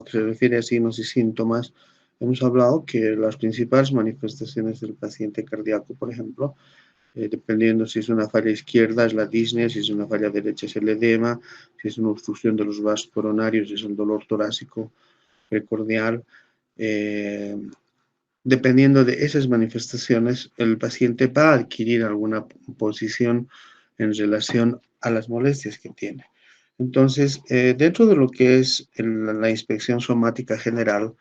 que se refiere a signos y síntomas, hemos hablado que las principales manifestaciones del paciente cardíaco, por ejemplo, dependiendo si es una falla izquierda es la disnea, si es una falla derecha es el edema, si es una obstrucción de los vasos coronarios es el dolor torácico precordial. Dependiendo de esas manifestaciones, el paciente va a adquirir alguna posición en relación a las molestias que tiene. Entonces, dentro de lo que es la inspección somática general,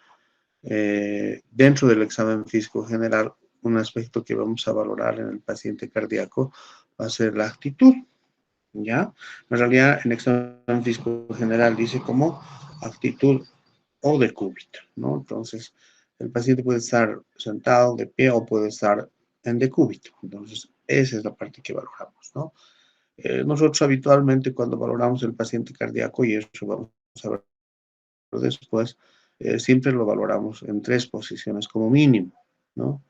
dentro del examen físico general, un aspecto que vamos a valorar en el paciente cardíaco va a ser la actitud, ¿ya? En realidad, en examen físico general dice como actitud o decúbito, ¿no? Entonces, el paciente puede estar sentado, de pie o puede estar en decúbito. Entonces, esa es la parte que valoramos, ¿no? Nosotros habitualmente cuando valoramos el paciente cardíaco, y eso vamos a ver después, siempre lo valoramos en 3 posiciones como mínimo, ¿no?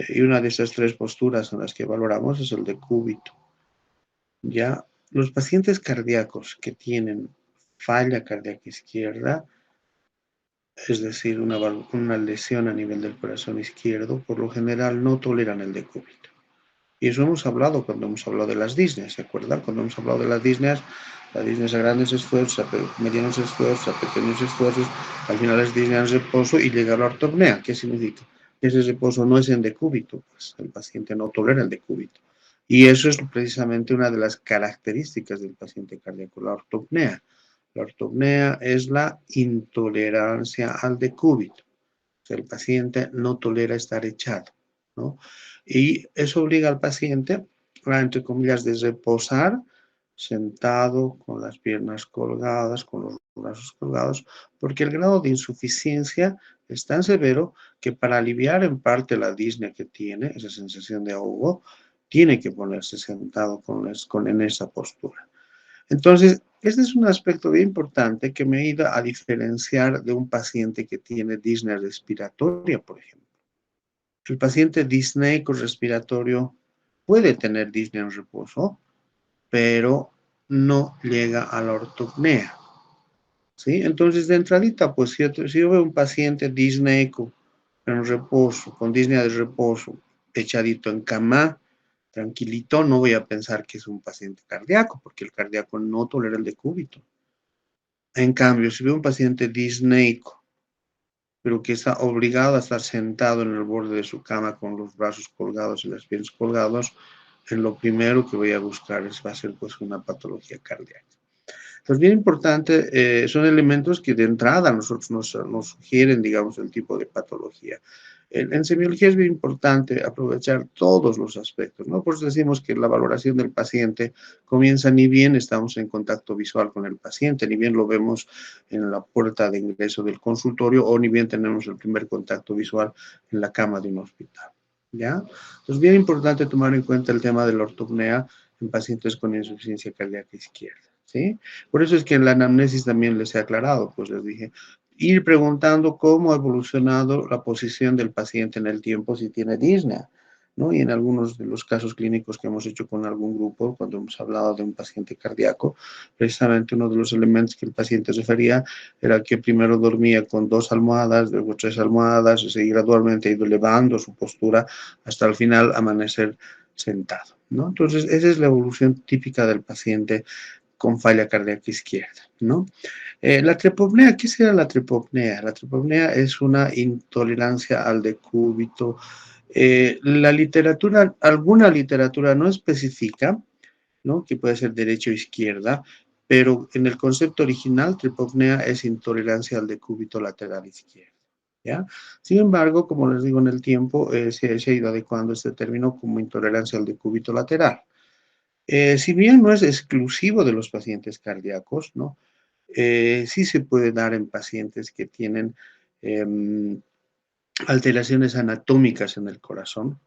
Y una de esas 3 posturas en las que valoramos es el decúbito. Ya los pacientes cardíacos que tienen falla cardíaca izquierda, es decir, una lesión a nivel del corazón izquierdo, por lo general no toleran el decúbito. Y eso hemos hablado cuando hemos hablado de las disneas, ¿se acuerdan? Cuando hemos hablado de las disneas a grandes esfuerzos, a medianos esfuerzos, a pequeños esfuerzos, al final es disnea en reposo y llega a la ortopnea. ¿Qué significa? Ese reposo no es en decúbito, pues el paciente no tolera el decúbito. Y eso es precisamente una de las características del paciente cardíaco, la ortopnea. La ortopnea es la intolerancia al decúbito. O sea, el paciente no tolera estar echado, ¿no? Y eso obliga al paciente a, entre comillas, de reposar sentado, con las piernas colgadas, con los brazos colgados, porque el grado de insuficiencia es tan severo que para aliviar en parte la disnea que tiene, esa sensación de ahogo, tiene que ponerse sentado en esa postura. Entonces, este es un aspecto bien importante que me ayuda a diferenciar de un paciente que tiene disnea respiratoria, por ejemplo. El paciente disneico respiratorio puede tener disnea en reposo, pero no llega a la ortopnea, ¿sí? Entonces, de entradita, pues si yo veo un paciente disneico en reposo, con disnea de reposo, echadito en cama, tranquilito, no voy a pensar que es un paciente cardíaco, porque el cardíaco no tolera el decúbito. En cambio, si veo un paciente disneico, pero que está obligado a estar sentado en el borde de su cama con los brazos colgados y las piernas colgados, en lo primero que voy a buscar va a ser pues una patología cardíaca. Entonces, bien importante, son elementos que de entrada nosotros nos sugieren, digamos, el tipo de patología. En semiología es bien importante aprovechar todos los aspectos, ¿no? Por eso decimos que la valoración del paciente comienza ni bien estamos en contacto visual con el paciente, ni bien lo vemos en la puerta de ingreso del consultorio o ni bien tenemos el primer contacto visual en la cama de un hospital, ¿ya? Entonces, bien importante tomar en cuenta el tema de la ortopnea en pacientes con insuficiencia cardíaca izquierda, ¿sí? Por eso es que en la anamnesis también les he aclarado, pues les dije, ir preguntando cómo ha evolucionado la posición del paciente en el tiempo si tiene disnea, ¿no? Y en algunos de los casos clínicos que hemos hecho con algún grupo, cuando hemos hablado de un paciente cardíaco, precisamente uno de los elementos que el paciente refería era que primero dormía con 2 almohadas, luego 3 almohadas, y gradualmente ha ido elevando su postura hasta el final amanecer sentado, ¿no? Entonces, esa es la evolución típica del paciente con falla cardíaca izquierda, ¿no? La tripopnea, ¿qué será la tripopnea? La tripopnea es una intolerancia al decúbito. La literatura, alguna literatura no especifica, ¿no? Que puede ser derecha o izquierda, pero en el concepto original, tripopnea es intolerancia al decúbito lateral izquierdo, ¿ya? Sin embargo, como les digo, en el tiempo se ha ido adecuando este término como intolerancia al decúbito lateral. Si bien no es exclusivo de los pacientes cardíacos, ¿no? Sí se puede dar en pacientes que tienen alteraciones anatómicas en el corazón,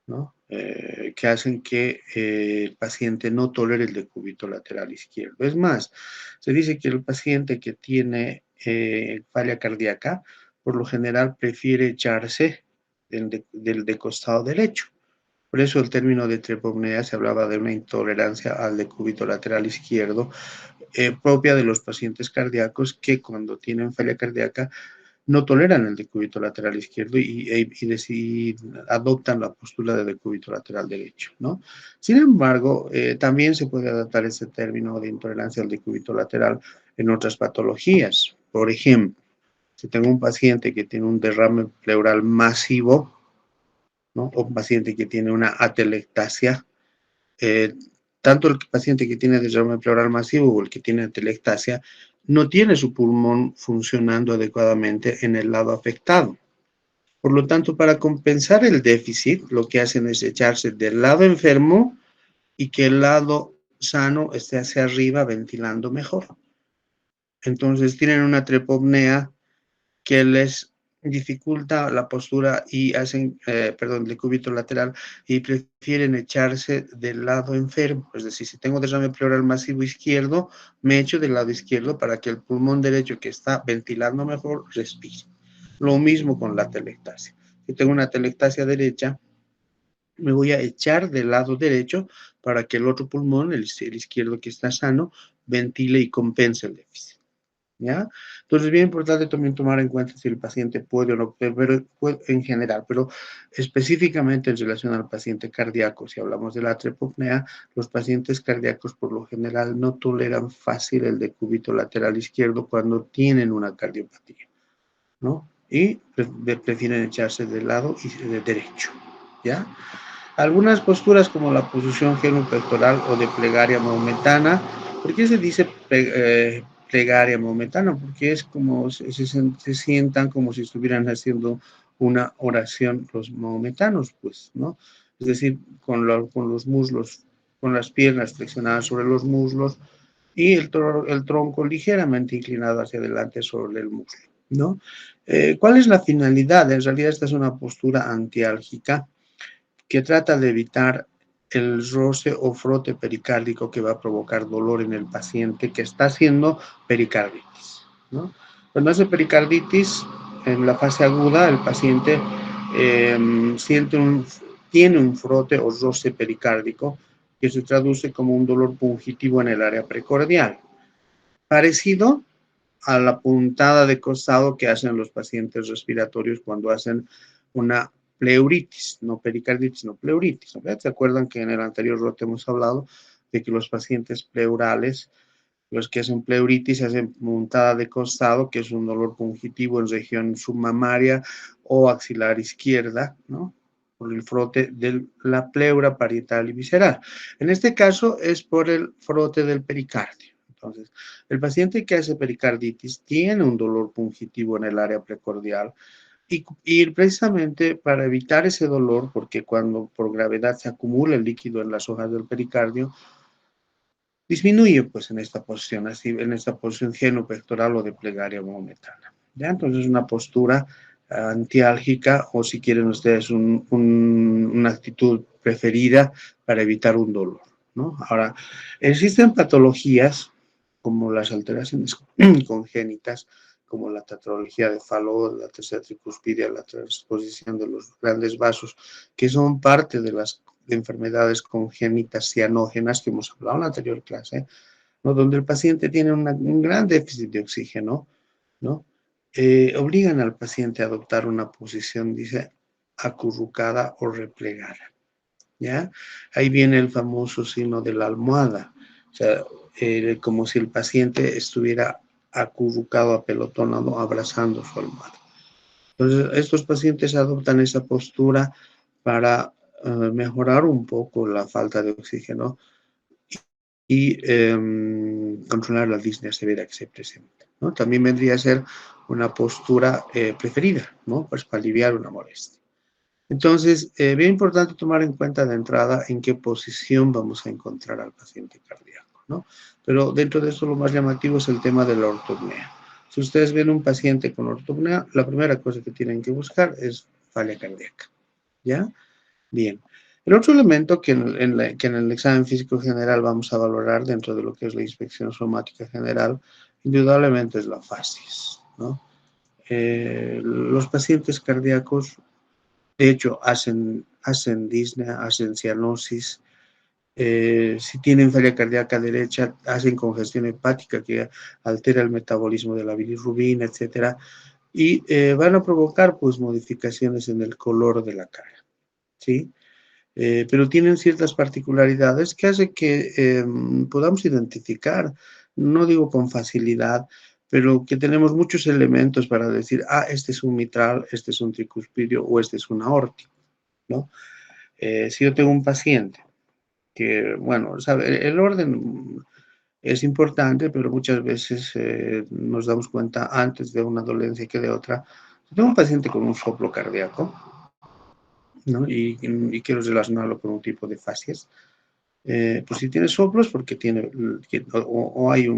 ¿no? Que hacen que el paciente no tolere el decúbito lateral izquierdo. Es más, se dice que el paciente que tiene falla cardíaca, por lo general prefiere echarse del costado derecho. Por eso el término de tripopnea se hablaba de una intolerancia al decúbito lateral izquierdo, propia de los pacientes cardíacos que cuando tienen falla cardíaca no toleran el decúbito lateral izquierdo y adoptan la postura de decúbito lateral derecho, ¿no? Sin embargo, también se puede adaptar ese término de intolerancia al decúbito lateral en otras patologías. Por ejemplo, si tengo un paciente que tiene un derrame pleural masivo, ¿no? O un paciente que tiene una atelectasia, eh, tanto el paciente que tiene derrame pleural masivo o el que tiene atelectasia no tiene su pulmón funcionando adecuadamente en el lado afectado. Por lo tanto, para compensar el déficit, lo que hacen es echarse del lado enfermo y que el lado sano esté hacia arriba ventilando mejor. Entonces tienen una trepopnea que les dificulta la postura y hacen, perdón, decúbito lateral y prefieren echarse del lado enfermo. Es decir, si tengo derrame pleural masivo izquierdo, me echo del lado izquierdo para que el pulmón derecho que está ventilando mejor respire. Lo mismo con la telectasia. Si tengo una telectasia derecha, me voy a echar del lado derecho para que el otro pulmón, el izquierdo que está sano, ventile y compense el déficit. ¿Ya? Entonces es bien importante también tomar en cuenta si el paciente puede o no, pero en general, pero específicamente en relación al paciente cardíaco, si hablamos de la trepopnea, los pacientes cardíacos por lo general no toleran fácil el decúbito lateral izquierdo cuando tienen una cardiopatía, ¿no? Y prefieren echarse del lado de derecho, ¿ya? Algunas posturas como la posición genupectoral o de plegaria maometana. ¿Por qué se dice plegaria maometana? Porque es como se sientan como si estuvieran haciendo una oración los maometanos, pues, ¿no? Es decir, con los muslos, con las piernas flexionadas sobre los muslos y el tronco ligeramente inclinado hacia adelante sobre el muslo, ¿no? ¿Cuál es la finalidad? En realidad esta es una postura antiálgica que trata de evitar el roce o frote pericárdico que va a provocar dolor en el paciente que está haciendo pericarditis, ¿no? Cuando hace pericarditis, en la fase aguda, el paciente eh, tiene un frote o roce pericárdico que se traduce como un dolor pungitivo en el área precordial, parecido a la puntada de costado que hacen los pacientes respiratorios cuando hacen una pleuritis, no pericarditis, no pleuritis. ¿No? ¿Se acuerdan que en el anterior rote hemos hablado de que los pacientes pleurales, los que hacen pleuritis, hacen puntada de costado, que es un dolor pungitivo en región submamaria o axilar izquierda, ¿no? Por el frote de la pleura parietal y visceral. En este caso es por el frote del pericardio. Entonces, el paciente que hace pericarditis tiene un dolor pungitivo en el área precordial y precisamente para evitar ese dolor, porque cuando por gravedad se acumula el líquido en las hojas del pericardio, disminuye pues en esta posición, así en esta posición genupectoral o de plegaria maometana. ¿Ya? Entonces una postura antiálgica o si quieren ustedes una actitud preferida para evitar un dolor, ¿no? Ahora, existen patologías como las alteraciones congénitas, como la tetralogía de Fallot, la tercera tricuspidia, la transposición de los grandes vasos, que son parte de las enfermedades congénitas cianógenas que hemos hablado en la anterior clase, ¿no? Donde el paciente tiene un gran déficit de oxígeno, ¿no? Obligan al paciente a adoptar una posición, dice, acurrucada o replegada, ¿ya? Ahí viene el famoso signo de la almohada, o sea, como si el paciente estuviera acurrucado, apelotonado, abrazando su almohada. Entonces, estos pacientes adoptan esa postura para mejorar un poco la falta de oxígeno y controlar la disnea severa que se presenta, ¿no? También vendría a ser una postura preferida, ¿no? Pues para aliviar una molestia. Entonces, bien importante tomar en cuenta de entrada en qué posición vamos a encontrar al paciente cardíaco, ¿no? Pero dentro de eso lo más llamativo es el tema de la ortopnea. Si ustedes ven un paciente con ortopnea, la primera cosa que tienen que buscar es falla cardíaca, ¿ya? Bien. El otro elemento que en el examen físico general vamos a valorar dentro de lo que es la inspección somática general, indudablemente es la fascis, ¿no? Los pacientes cardíacos, de hecho, hacen disnea, hacen cianosis, Si tienen falla cardíaca derecha, hacen congestión hepática que altera el metabolismo de la bilirrubina, etcétera, y van a provocar pues modificaciones en el color de la cara, ¿sí? Pero tienen ciertas particularidades que hace que podamos identificar, no digo con facilidad, pero que tenemos muchos elementos para decir, ah, este es un mitral, este es un tricuspidio o este es un aórtico, ¿no? Si yo tengo un paciente que, bueno, sabe, el orden es importante, pero muchas veces nos damos cuenta antes de una dolencia que de otra. Si tengo un paciente con un soplo cardíaco, ¿no? Y quiero relacionarlo con un tipo de fascias. Pues si tiene soplos, porque tiene, o hay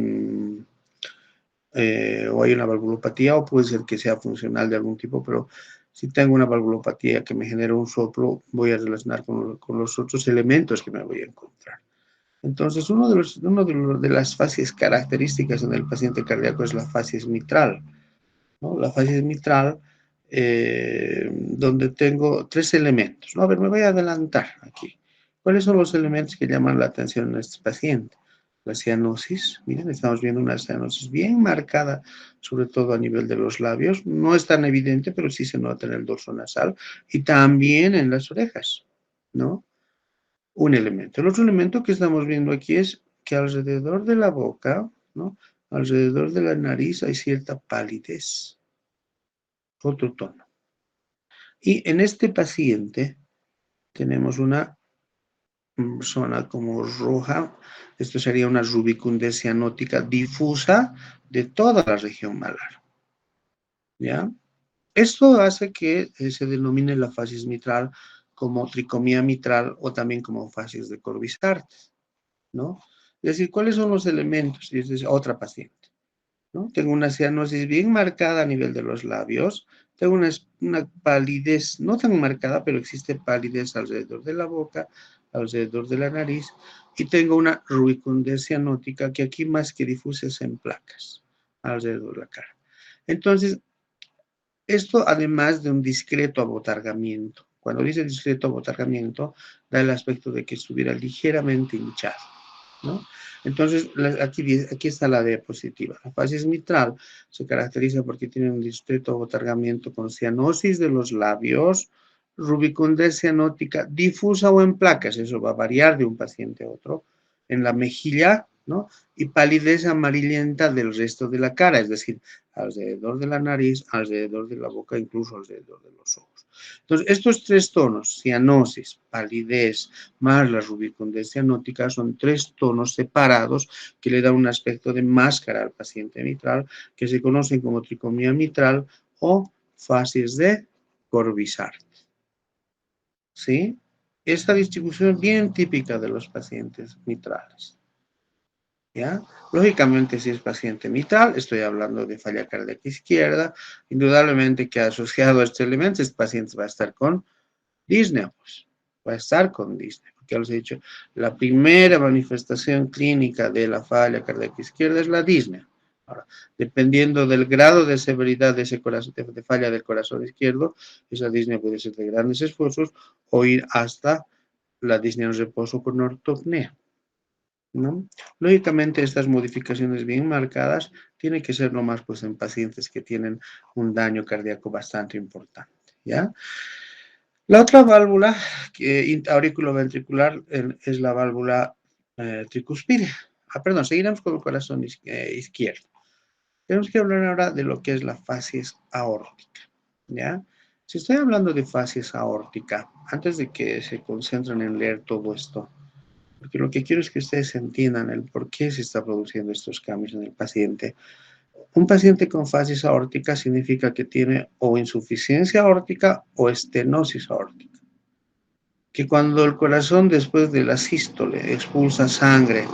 o hay una valvulopatía, o puede ser que sea funcional de algún tipo, pero si tengo una valvulopatía que me genera un soplo, voy a relacionar con los otros elementos que me voy a encontrar. Entonces, de las fases características en el paciente cardíaco es la fases mitral, ¿no? La fases mitral, donde tengo tres elementos, ¿no? A ver, me voy a adelantar aquí. ¿Cuáles son los elementos que llaman la atención en este paciente? La cianosis, miren, estamos viendo una cianosis bien marcada, sobre todo a nivel de los labios. No es tan evidente, pero sí se nota en el dorso nasal y también en las orejas, ¿no? Un elemento. El otro elemento que estamos viendo aquí es que alrededor de la boca, ¿no? Alrededor de la nariz hay cierta palidez, otro tono. Y en este paciente tenemos una zona como roja, esto sería una rubicundez cianótica difusa de toda la región malar, ¿ya? Esto hace que se denomine la facies mitral como tricomía mitral o también como facies de Corvisart, ¿no? Es decir, ¿cuáles son los elementos? Y esta es otra paciente, ¿no? Tengo una cianosis bien marcada a nivel de los labios, tengo una palidez no tan marcada, pero existe palidez alrededor de la boca, alrededor de la nariz, y tengo una rubicundez cianótica que aquí más que difusa es en placas, alrededor de la cara. Entonces, esto además de un discreto abotargamiento. Cuando dice discreto abotargamiento, da el aspecto de que estuviera ligeramente hinchado, ¿no? Entonces, aquí está la diapositiva. La facies mitral se caracteriza porque tiene un discreto abotargamiento con cianosis de los labios, rubicundez cianótica difusa o en placas, eso va a variar de un paciente a otro, en la mejilla, ¿no? Y palidez amarillenta del resto de la cara, es decir, alrededor de la nariz, alrededor de la boca, incluso alrededor de los ojos. Entonces, estos tres tonos, cianosis, palidez, más la rubicundez cianótica, son tres tonos separados que le dan un aspecto de máscara al paciente mitral, que se conocen como tricomía mitral o facies de Corvisart. ¿Sí? Esta distribución es bien típica de los pacientes mitrales. ¿Ya? Lógicamente, si es paciente mitral, estoy hablando de falla cardíaca izquierda, indudablemente que asociado a este elemento, este paciente va a estar con disnea, pues, va a estar con disnea, porque ya les he dicho, la primera manifestación clínica de la falla cardíaca izquierda es la disnea. Ahora, dependiendo del grado de severidad de ese corazón, de falla del corazón izquierdo, esa disnea puede ser de grandes esfuerzos o ir hasta la disnea en reposo con ortopnea, ¿no? Lógicamente, estas modificaciones bien marcadas tienen que ser nomás pues en pacientes que tienen un daño cardíaco bastante importante, ¿ya? La otra válvula auriculoventricular es la válvula tricuspidia. Ah, perdón, seguiremos con el corazón izquierdo. Tenemos que hablar ahora de lo que es la facies aórtica, ¿ya? Si estoy hablando de facies aórtica, antes de que se concentren en leer todo esto, porque lo que quiero es que ustedes entiendan el por qué se está produciendo estos cambios en el paciente. Un paciente con facies aórtica significa que tiene o insuficiencia aórtica o estenosis aórtica. Que cuando el corazón después de la sístole expulsa sangre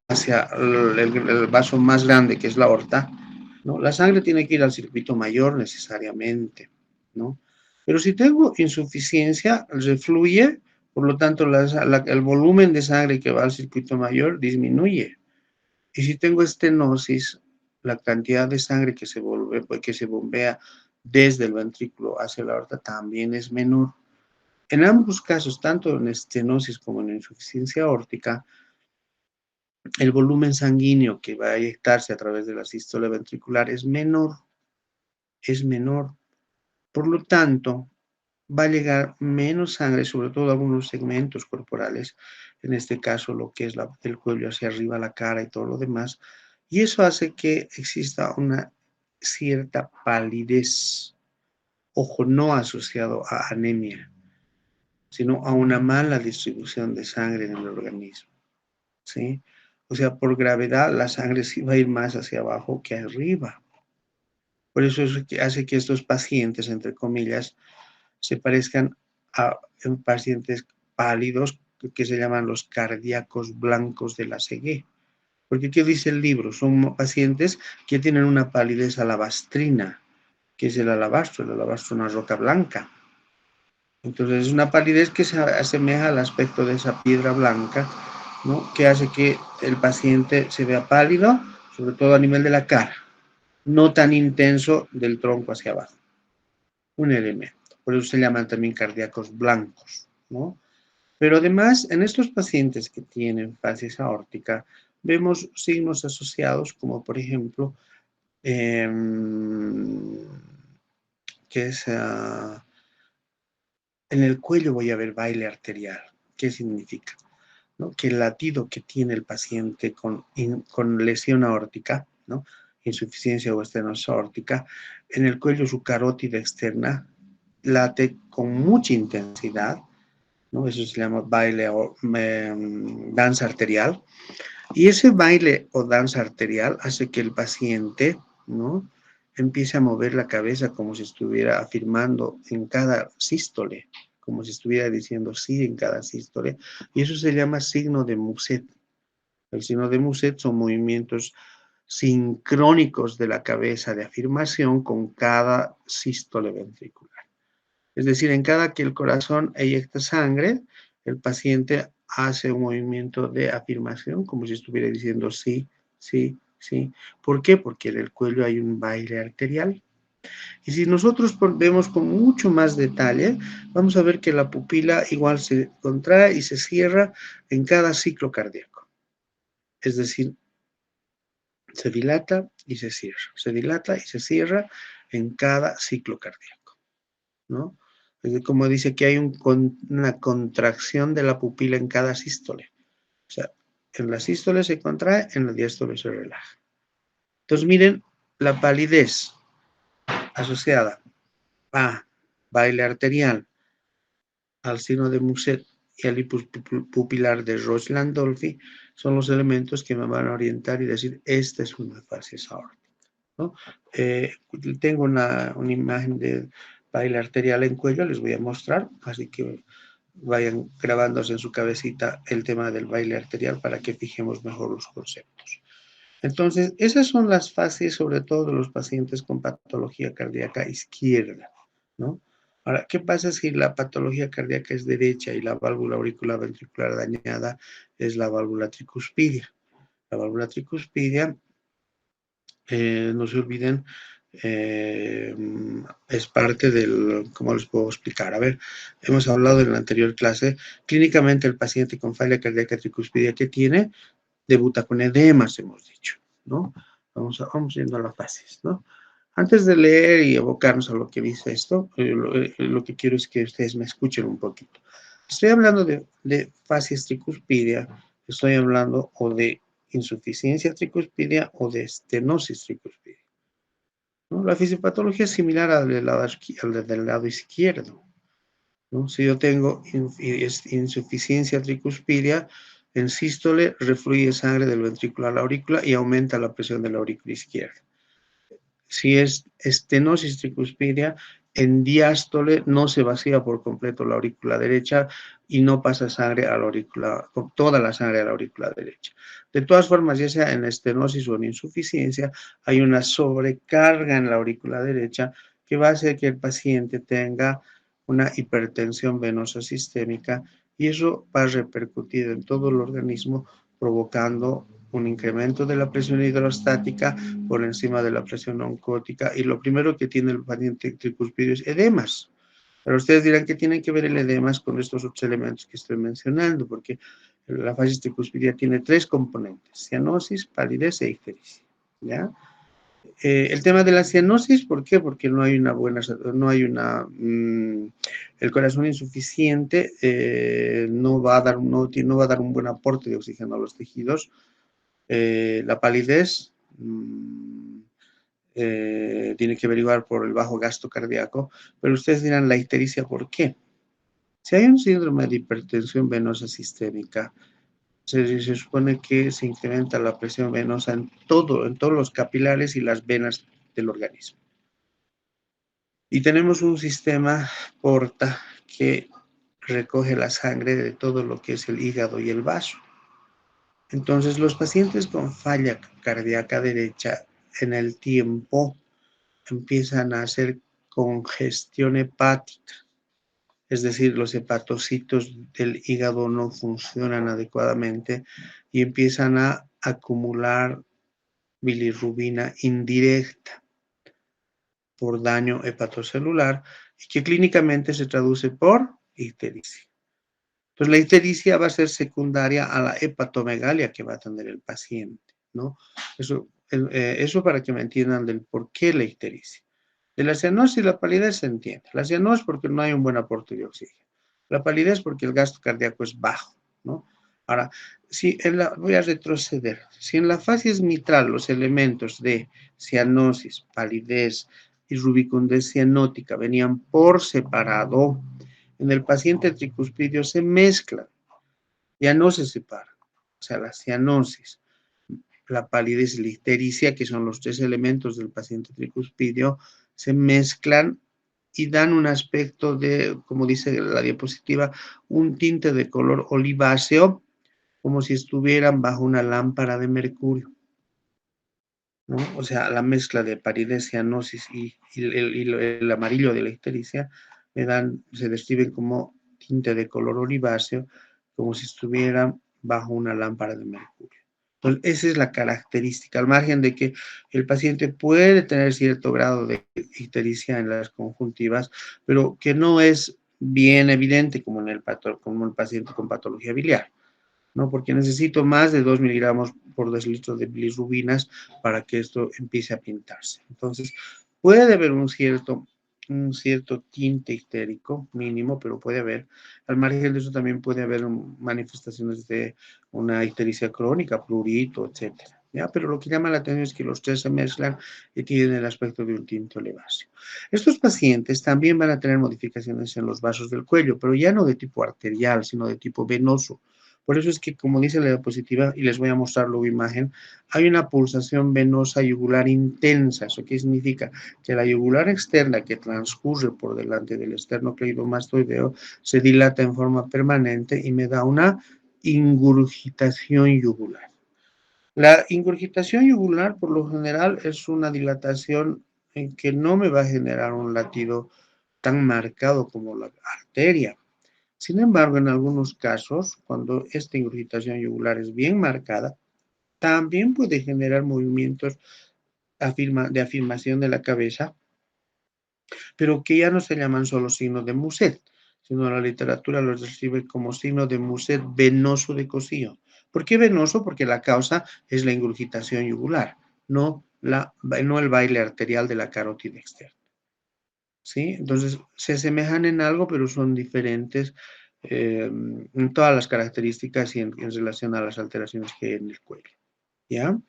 hacia el vaso más grande que es la aorta, ¿no? La sangre tiene que ir al circuito mayor necesariamente, ¿no? Pero si tengo insuficiencia, refluye, por lo tanto el volumen de sangre que va al circuito mayor disminuye. Y si tengo estenosis, la cantidad de sangre que se bombea desde el ventrículo hacia la aorta también es menor. En ambos casos, tanto en estenosis como en insuficiencia aórtica, el volumen sanguíneo que va a eyectarse a través de la sístole ventricular es menor, es menor. Por lo tanto, va a llegar menos sangre, sobre todo a algunos segmentos corporales, en este caso lo que es el cuello hacia arriba, la cara y todo lo demás, y eso hace que exista una cierta palidez, ojo, no asociado a anemia, sino a una mala distribución de sangre en el organismo, ¿sí? O sea, por gravedad la sangre sí va a ir más hacia abajo que arriba. Por eso es que hace que estos pacientes, entre comillas, se parezcan a pacientes pálidos que se llaman los cardíacos blancos de la cegué. Porque, ¿qué dice el libro? Son pacientes que tienen una palidez alabastrina, que es el alabastro es una roca blanca. Entonces, es una palidez que se asemeja al aspecto de esa piedra blanca, ¿no? Que hace que el paciente se vea pálido, sobre todo a nivel de la cara, no tan intenso del tronco hacia abajo. Un elemento. Por eso se llaman también cardíacos blancos, ¿no? Pero además, en estos pacientes que tienen facies aórtica, vemos signos asociados como, por ejemplo, eh, que es en el cuello voy a ver baile arterial. ¿Qué significa? ¿No? Que el latido que tiene el paciente con lesión aórtica, ¿no? Insuficiencia o estenosis aórtica, en el cuello su carótida externa late con mucha intensidad, ¿no? Eso se llama baile o danza arterial. Y ese baile o danza arterial hace que el paciente, ¿no? Empiece a mover la cabeza como si estuviera afirmando en cada sístole, como si estuviera diciendo sí en cada sístole, y eso se llama signo de Muset. El signo de Muset son movimientos sincrónicos de la cabeza de afirmación con cada sístole ventricular. Es decir, en cada que el corazón eyecta sangre, el paciente hace un movimiento de afirmación como si estuviera diciendo sí, sí, sí. ¿Por qué? Porque en el cuello hay un baile arterial. Y si nosotros vemos con mucho más detalle, vamos a ver que la pupila igual se contrae y se cierra en cada ciclo cardíaco. Es decir, se dilata y se cierra, se dilata y se cierra en cada ciclo cardíaco, ¿no? Como dice que hay una contracción de la pupila en cada sístole. O sea, en la sístole se contrae, en la diástole se relaja. Entonces, miren, la palidez asociada a baile arterial, al signo de Muset y al lipus pupilar de Roche-Landolfi son los elementos que me van a orientar y decir, esta es una facies aórtica, ¿no? Tengo una imagen de baile arterial en cuello, les voy a mostrar, así que vayan grabándose en su cabecita el tema del baile arterial para que fijemos mejor los conceptos. Entonces, esas son las fases, sobre todo de los pacientes con patología cardíaca izquierda, ¿no? Ahora, ¿qué pasa si la patología cardíaca es derecha y la válvula auricular ventricular dañada es la válvula tricuspidia? La válvula tricuspidia, no se olviden, es parte del, ¿cómo les puedo explicar? A ver, hemos hablado en la anterior clase, clínicamente el paciente con falla cardíaca tricuspidia que tiene, debuta con edemas, hemos dicho, ¿no? Vamos yendo a las fases, ¿no? Antes de leer y evocarnos a lo que dice esto, lo que quiero es que ustedes me escuchen un poquito. Estoy hablando de facies tricuspidia, estoy hablando o de insuficiencia tricuspidia o de estenosis tricuspidia, ¿no? La fisiopatología es similar al del lado izquierdo, ¿no? Si yo tengo insuficiencia tricuspidia, en sístole refluye sangre del ventrículo a la aurícula y aumenta la presión de la aurícula izquierda. Si es estenosis tricuspidia, en diástole no se vacía por completo la aurícula derecha y no pasa sangre a la aurícula, toda la sangre a la aurícula derecha. De todas formas, ya sea en estenosis o en insuficiencia, hay una sobrecarga en la aurícula derecha que va a hacer que el paciente tenga una hipertensión venosa sistémica y eso va a repercutir en todo el organismo provocando un incremento de la presión hidrostática por encima de la presión oncótica y lo primero que tiene el paciente tricuspidio es edemas. Pero ustedes dirán que tienen que ver el edema con estos otros elementos que estoy mencionando, porque la facies tricuspidia tiene tres componentes: cianosis, palidez e ictericia, ¿ya? El tema de la cianosis, ¿por qué? Porque no hay una buena, no hay una, el corazón insuficiente no va a dar, no va a dar un buen aporte de oxígeno a los tejidos. La palidez tiene que averiguar por el bajo gasto cardíaco, pero ustedes dirán la ictericia, ¿por qué? Si hay un síndrome de hipertensión venosa sistémica, se supone que se incrementa la presión venosa en todos los capilares y las venas del organismo. Y tenemos un sistema porta que recoge la sangre de todo lo que es el hígado y el vaso. Entonces, los pacientes con falla cardíaca derecha en el tiempo empiezan a hacer congestión hepática, es decir, los hepatocitos del hígado no funcionan adecuadamente y empiezan a acumular bilirrubina indirecta por daño hepatocelular y que clínicamente se traduce por ictericia. Entonces, la ictericia va a ser secundaria a la hepatomegalia que va a tener el paciente, ¿no? Eso para que me entiendan del por qué la ictericia. De la cianosis y la palidez se entiende. La cianosis porque no hay un buen aporte de oxígeno. La palidez porque el gasto cardíaco es bajo, ¿no? Ahora, voy a retroceder. Si en la facies mitral los elementos de cianosis, palidez y rubicundez cianótica venían por separado, en el paciente tricuspidio se mezclan, ya no se separan. O sea, la cianosis, la palidez y la ictericia, que son los tres elementos del paciente tricuspidio, se mezclan y dan un aspecto de, como dice la diapositiva, un tinte de color oliváceo, como si estuvieran bajo una lámpara de mercurio, ¿no? O sea, la mezcla de palidez, cianosis y el amarillo de la ictericia se describen como tinte de color oliváceo, como si estuvieran bajo una lámpara de mercurio. Entonces, esa es la característica, al margen de que el paciente puede tener cierto grado de ictericia en las conjuntivas, pero que no es bien evidente como en como el paciente con patología biliar, ¿no? Porque necesito más de 2 miligramos por decilitro de bilirrubinas para que esto empiece a pintarse. Entonces, puede haber un cierto tinte ictérico mínimo, pero puede haber. Al margen de eso también puede haber manifestaciones de una ictericia crónica, prurito, etcétera. ¿Ya? Pero lo que llama la atención es que los tres se mezclan y tienen el aspecto de un tinte oliváceo. Estos pacientes también van a tener modificaciones en los vasos del cuello, pero ya no de tipo arterial, sino de tipo venoso. Por eso es que, como dice la diapositiva, y les voy a mostrar luego imagen, hay una pulsación venosa yugular intensa. ¿Eso qué significa? Que la yugular externa que transcurre por delante del esternocleidomastoideo se dilata en forma permanente y me da una ingurgitación yugular. La ingurgitación yugular, por lo general, es una dilatación en que no me va a generar un latido tan marcado como la arteria. Sin embargo, en algunos casos, cuando esta ingurgitación yugular es bien marcada, también puede generar movimientos de afirmación de la cabeza, pero que ya no se llaman solo signos de Muset, sino la literatura los describe como signo de Muset venoso de Cosío. ¿Por qué venoso? Porque la causa es la ingurgitación yugular, no el baile arterial de la carótida externa. ¿Sí? Entonces, se asemejan en algo, pero son diferentes en todas las características y en relación a las alteraciones que hay en el cuello, ¿ya?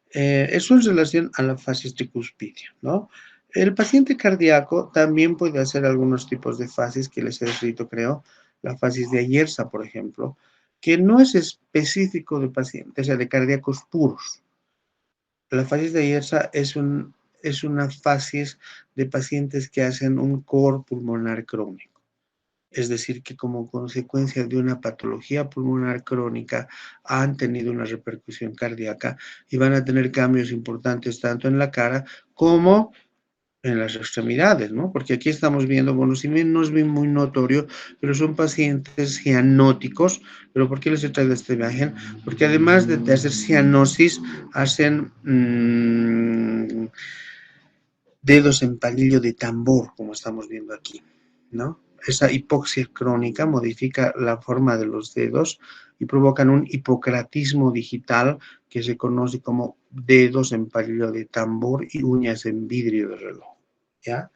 Eso en relación a la facies tricuspidia, ¿no? El paciente cardíaco también puede hacer algunos tipos de facies que les he descrito, creo, la facies de Ayerza, por ejemplo, que no es específico de pacientes, o sea, de cardíacos puros. La facies de Ayerza es una facies de pacientes que hacen un cor pulmonar crónico. Es decir, que como consecuencia de una patología pulmonar crónica han tenido una repercusión cardíaca y van a tener cambios importantes tanto en la cara como en las extremidades, ¿no? Porque aquí estamos viendo, bueno, si bien no es bien muy notorio, pero son pacientes cianóticos. ¿Pero por qué les he traído esta imagen? Porque además de hacer cianosis, hacen dedos en palillo de tambor, como estamos viendo aquí, ¿no? Esa hipoxia crónica modifica la forma de los dedos y provocan un hipocratismo digital que se conoce como dedos en palillo de tambor y uñas en vidrio de reloj, ¿ya?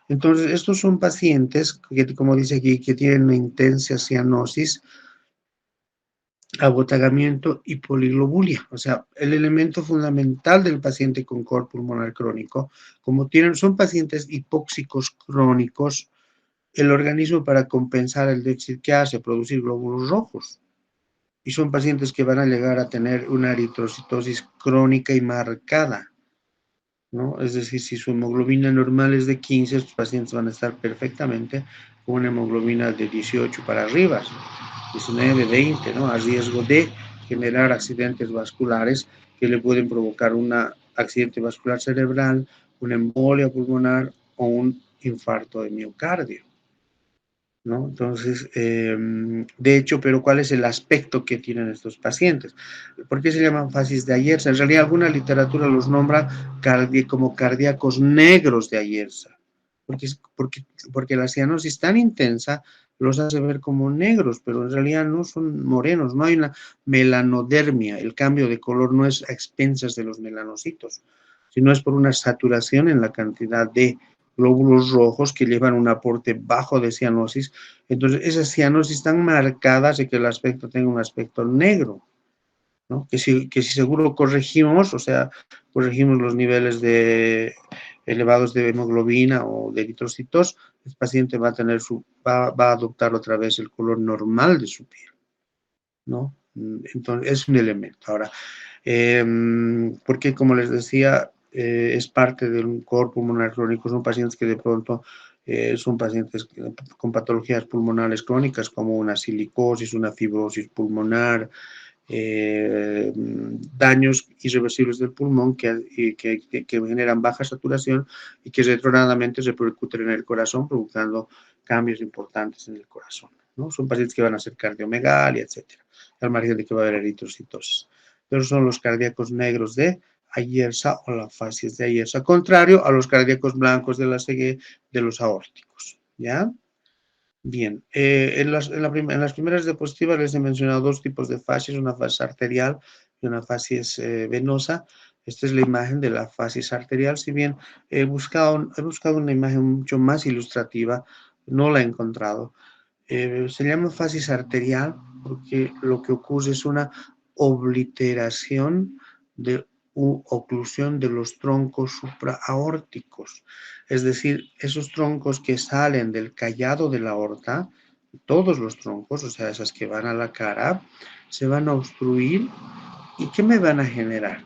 Entonces, estos son pacientes que, como dice aquí, que tienen una intensa cianosis, agotamiento y poliglobulia. O sea, el elemento fundamental del paciente con cor pulmonar crónico, como son pacientes hipóxicos crónicos, el organismo para compensar el déficit que hace, producir glóbulos rojos. Y son pacientes que van a llegar a tener una eritrocitosis crónica y marcada, ¿no? Es decir, si su hemoglobina normal es de 15, estos pacientes van a estar perfectamente con una hemoglobina de 18 para arriba, 19, 20, ¿no? A riesgo de generar accidentes vasculares que le pueden provocar un accidente vascular cerebral, una embolia pulmonar o un infarto de miocardio, ¿no? Entonces, de hecho, pero ¿cuál es el aspecto que tienen estos pacientes? ¿Por qué se llaman facies de Ayerza? En realidad, alguna literatura los nombra como cardíacos negros de Ayerza, porque, porque la cianosis tan intensa los hace ver como negros, pero en realidad no son morenos, no hay una melanodermia, el cambio de color no es a expensas de los melanocitos, sino es por una saturación en la cantidad de glóbulos rojos que llevan un aporte bajo de cianosis. Entonces, esas cianosis están marcadas de que el aspecto tenga un aspecto negro, ¿no? Que si seguro corregimos, o sea, corregimos los niveles de elevados de hemoglobina o de eritrocitos, el paciente va a tener va a adoptar otra vez el color normal de su piel, ¿no? Entonces, es un elemento. Ahora, porque como les decía, es parte de un cor pulmonar crónico, son pacientes que de pronto son pacientes con patologías pulmonares crónicas como una silicosis, una fibrosis pulmonar, daños irreversibles del pulmón que generan baja saturación y que retronadamente se repercuten en el corazón, provocando cambios importantes en el corazón, ¿no? Son pacientes que van a hacer cardiomegalia, etcétera, al margen de que va a haber eritrocitosis. Pero son los cardíacos negros de Ayerza o las facies de Ayerza, contrario a los cardíacos blancos de la CG de los aórticos, ¿ya? Bien, en las primeras diapositivas les he mencionado dos tipos de fascias, una fascia arterial y una fascia venosa. Esta es la imagen de la fascia arterial. Si bien he buscado una imagen mucho más ilustrativa, no la he encontrado. Se llama fascia arterial porque lo que ocurre es una obliteración de oclusión de los troncos supraaórticos, es decir, esos troncos que salen del callado de la aorta, todos los troncos, o sea, esas que van a la cara, se van a obstruir. ¿Y qué me van a generar?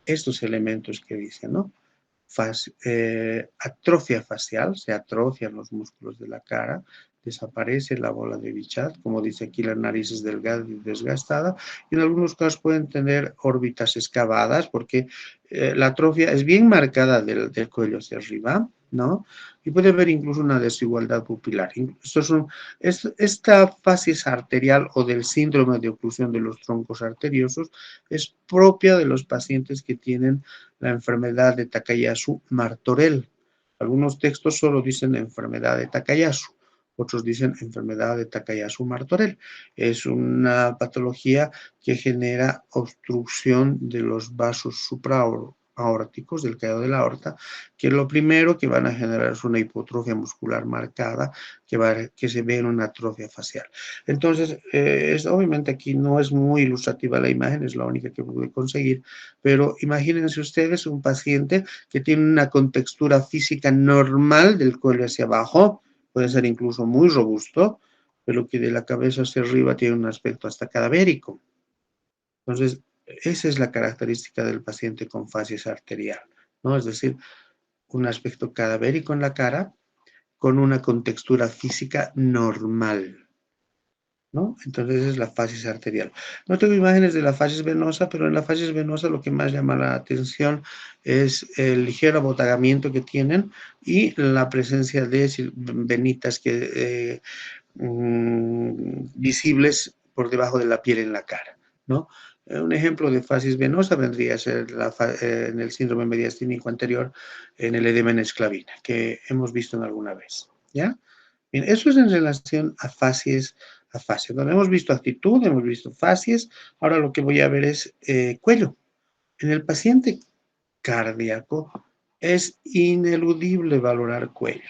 Estos elementos que dicen, ¿no? Atrofia facial, se atrofian los músculos de la cara, desaparece la bola de Bichat, como dice aquí, la nariz es delgada y desgastada, y en algunos casos pueden tener órbitas excavadas, porque la atrofia es bien marcada del cuello hacia arriba, ¿no? Y puede haber incluso una desigualdad pupilar. Esta facies arterial o del síndrome de oclusión de los troncos arteriosos es propia de los pacientes que tienen la enfermedad de Takayasu-Martorell. Algunos textos solo dicen enfermedad de Takayasu, otros dicen enfermedad de Takayasu-Martorell. Es una patología que genera obstrucción de los vasos supraaórticos del callado de la aorta, que lo primero que van a generar es una hipotrofia muscular marcada que se ve en una atrofia facial. Entonces, obviamente aquí no es muy ilustrativa la imagen, es la única que pude conseguir, pero imagínense ustedes un paciente que tiene una contextura física normal del cuello hacia abajo, puede ser incluso muy robusto, pero que de la cabeza hacia arriba tiene un aspecto hasta cadavérico. Entonces, esa es la característica del paciente con facies arterial, ¿no? Es decir, un aspecto cadavérico en la cara con una contextura física normal, ¿no? Entonces esa es la facies arterial. No tengo imágenes de la facies venosa, pero en la facies venosa lo que más llama la atención es el ligero abotagamiento que tienen y la presencia de venitas visibles por debajo de la piel en la cara, ¿no? Un ejemplo de facies venosa vendría a ser en el síndrome mediastínico anterior, en el edema en esclavina, que hemos visto en alguna vez, ¿ya? Bien, eso es en relación a fases. Donde hemos visto actitud, hemos visto fases, ahora lo que voy a ver es cuello. En el paciente cardíaco es ineludible valorar cuello.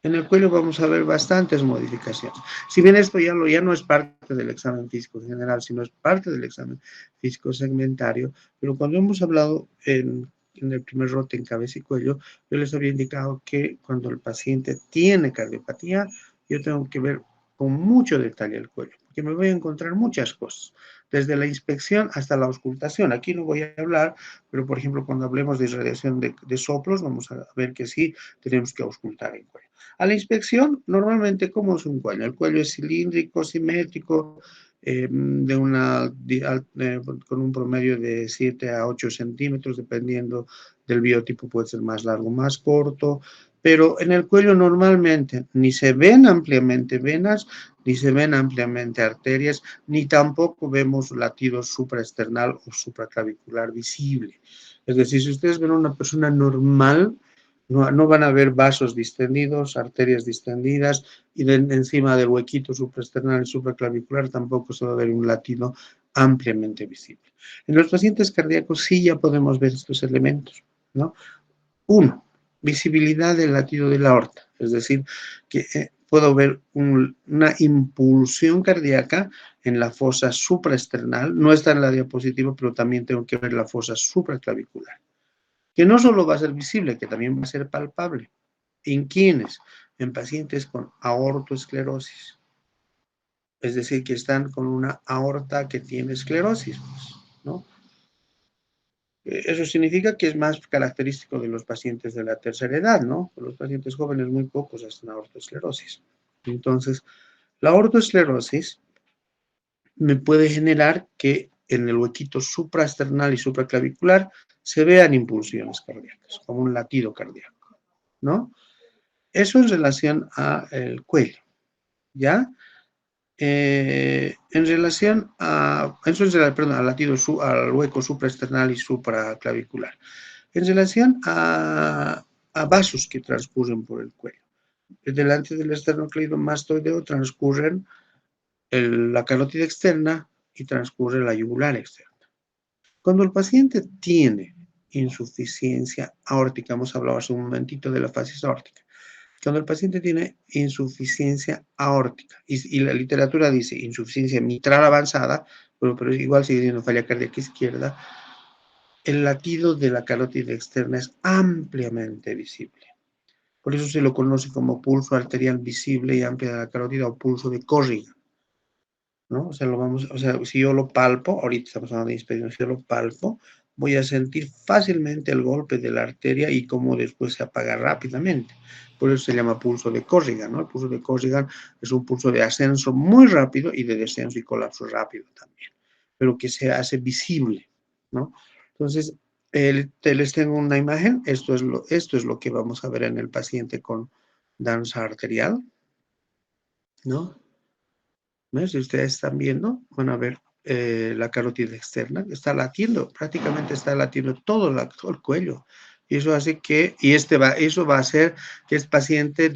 En el cuello vamos a ver bastantes modificaciones. Si bien esto ya no es parte del examen físico general, sino es parte del examen físico segmentario, pero cuando hemos hablado en el primer rote en cabeza y cuello, yo les había indicado que cuando el paciente tiene cardiopatía, yo tengo que ver con mucho detalle el cuello, porque me voy a encontrar muchas cosas, desde la inspección hasta la auscultación. Aquí no voy a hablar, pero por ejemplo, cuando hablemos de irradiación de soplos, vamos a ver que sí tenemos que auscultar el cuello. A la inspección, normalmente, ¿cómo es un cuello? El cuello es cilíndrico, simétrico, con un promedio de 7 a 8 centímetros, dependiendo del biotipo, puede ser más largo o más corto, pero en el cuello normalmente ni se ven ampliamente venas, ni se ven ampliamente arterias, ni tampoco vemos latido supraesternal o supraclavicular visible. Es decir, si ustedes ven a una persona normal, no van a ver vasos distendidos, arterias distendidas, y encima del huequito supraesternal y supraclavicular tampoco se va a ver un latido ampliamente visible. En los pacientes cardíacos sí ya podemos ver estos elementos, ¿no? Uno, visibilidad del latido de la aorta, es decir, que puedo ver una impulsión cardíaca en la fosa supraesternal, no está en la diapositiva, pero también tengo que ver la fosa supraclavicular, que no solo va a ser visible, que también va a ser palpable. ¿En quiénes? En pacientes con aortoesclerosis, es decir, que están con una aorta que tiene esclerosis, pues, ¿no? Eso significa que es más característico de los pacientes de la tercera edad, ¿no? Los pacientes jóvenes muy pocos hacen aortoesclerosis. Entonces, la aortoesclerosis me puede generar que en el huequito supraesternal y supraclavicular se vean impulsiones cardíacas, como un latido cardíaco, ¿no? Eso en relación al cuello, ¿ya? En relación a, eso es, perdón, al latido, al hueco supraesternal y supraclavicular. En relación a vasos que transcurren por el cuello. Delante del esternocleidomastoideo transcurren la carótida externa y transcurre la yugular externa. Cuando el paciente tiene insuficiencia aórtica, hemos hablado hace un momentito de la fases aórtica, cuando el paciente tiene insuficiencia aórtica, y la literatura dice insuficiencia mitral avanzada, pero igual sigue siendo falla cardíaca izquierda, el latido de la carótida externa es ampliamente visible. Por eso se lo conoce como pulso arterial visible y amplia de la carótida o pulso de Corrigan, ¿no? O sea, si yo lo palpo, ahorita estamos hablando de inspección, si yo lo palpo, voy a sentir fácilmente el golpe de la arteria y cómo después se apaga rápidamente. Por eso se llama pulso de Corrigan, ¿no? El pulso de Corrigan es un pulso de ascenso muy rápido y de descenso y colapso rápido también, pero que se hace visible, ¿no? Entonces, les tengo una imagen, esto es lo que vamos a ver en el paciente con danza arterial, ¿no? ¿No? Si ustedes están viendo, van a ver la carótida externa, está latiendo, prácticamente está latiendo todo el cuello. Y eso hace que, eso va a hacer que el paciente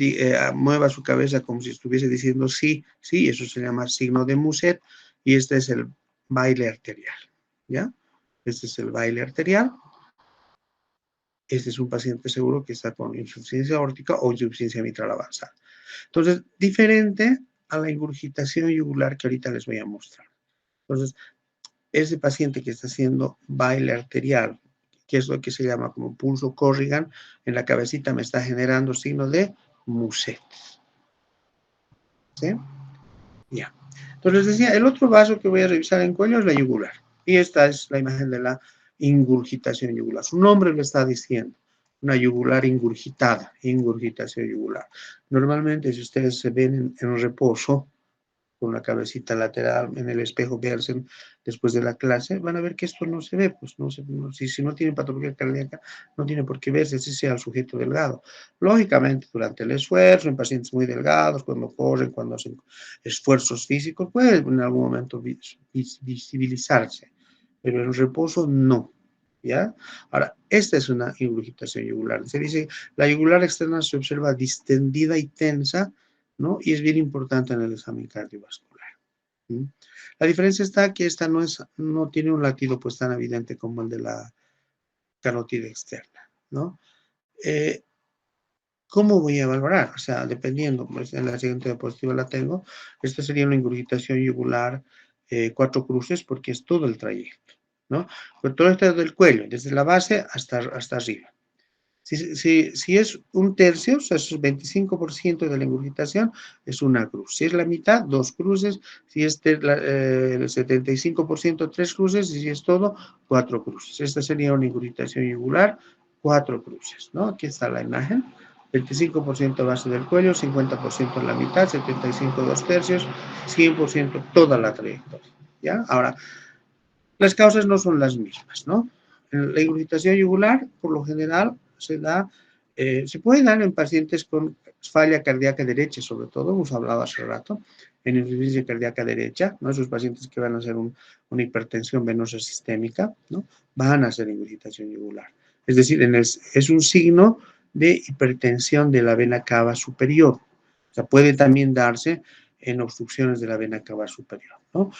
mueva su cabeza como si estuviese diciendo sí, sí, eso se llama signo de Muset, y este es el baile arterial, ¿ya? Este es el baile arterial. Este es un paciente seguro que está con insuficiencia aórtica o insuficiencia mitral avanzada. Entonces, diferente a la ingurgitación yugular que ahorita les voy a mostrar. Entonces, ese paciente que está haciendo baile arterial, que es lo que se llama como pulso Corrigan, en la cabecita me está generando signo de Muset. ¿Sí? Ya. Entonces, les decía, el otro vaso que voy a revisar en cuello es la yugular. Y esta es la imagen de la ingurgitación yugular. Su nombre lo está diciendo. Una yugular ingurgitada, ingurgitación yugular. Normalmente, si ustedes se ven en reposo, con la cabecita lateral en el espejo, verse después de la clase, van a ver que esto no se ve, pues si no tienen patología cardíaca, no tiene por qué verse, si sea el sujeto delgado. Lógicamente, durante el esfuerzo, en pacientes muy delgados, cuando corren, cuando hacen esfuerzos físicos, puede en algún momento visibilizarse, pero en reposo no. ¿Ya? Ahora, esta es una ingurgitación yugular. Se dice, la yugular externa se observa distendida y tensa ¿no? Y es bien importante en el examen cardiovascular. ¿Mm? La diferencia está que esta no tiene un latido pues tan evidente como el de la carótida externa, ¿no? Eh, ¿Cómo voy a valorar? O sea, dependiendo, pues en la siguiente diapositiva la tengo. Esta sería una ingurgitación yugular 4 cruces porque es todo el trayecto, ¿no? Pero todo esto es del cuello, desde la base hasta arriba. Si es un tercio, o sea, es 25% de la ingurgitación, es una cruz. Si es la mitad, 2 cruces. Si es el 75%, 3 cruces. Y si es todo, 4 cruces. Esta sería una ingurgitación yugular, 4 cruces, ¿no? Aquí está la imagen. 25% base del cuello, 50% en la mitad, 75% 2 tercios, 100% toda la trayectoria, ¿ya? Ahora, las causas no son las mismas, ¿no? La ingurgitación yugular, por lo general, se puede dar en pacientes con falla cardíaca derecha, sobre todo, hemos hablado hace rato, en insuficiencia cardíaca derecha, ¿no? Esos pacientes que van a hacer una hipertensión venosa sistémica, ¿no? Van a hacer ingurgitación yugular. Es decir, es un signo de hipertensión de la vena cava superior. O sea, puede también darse en obstrucciones de la vena cava superior, ¿no?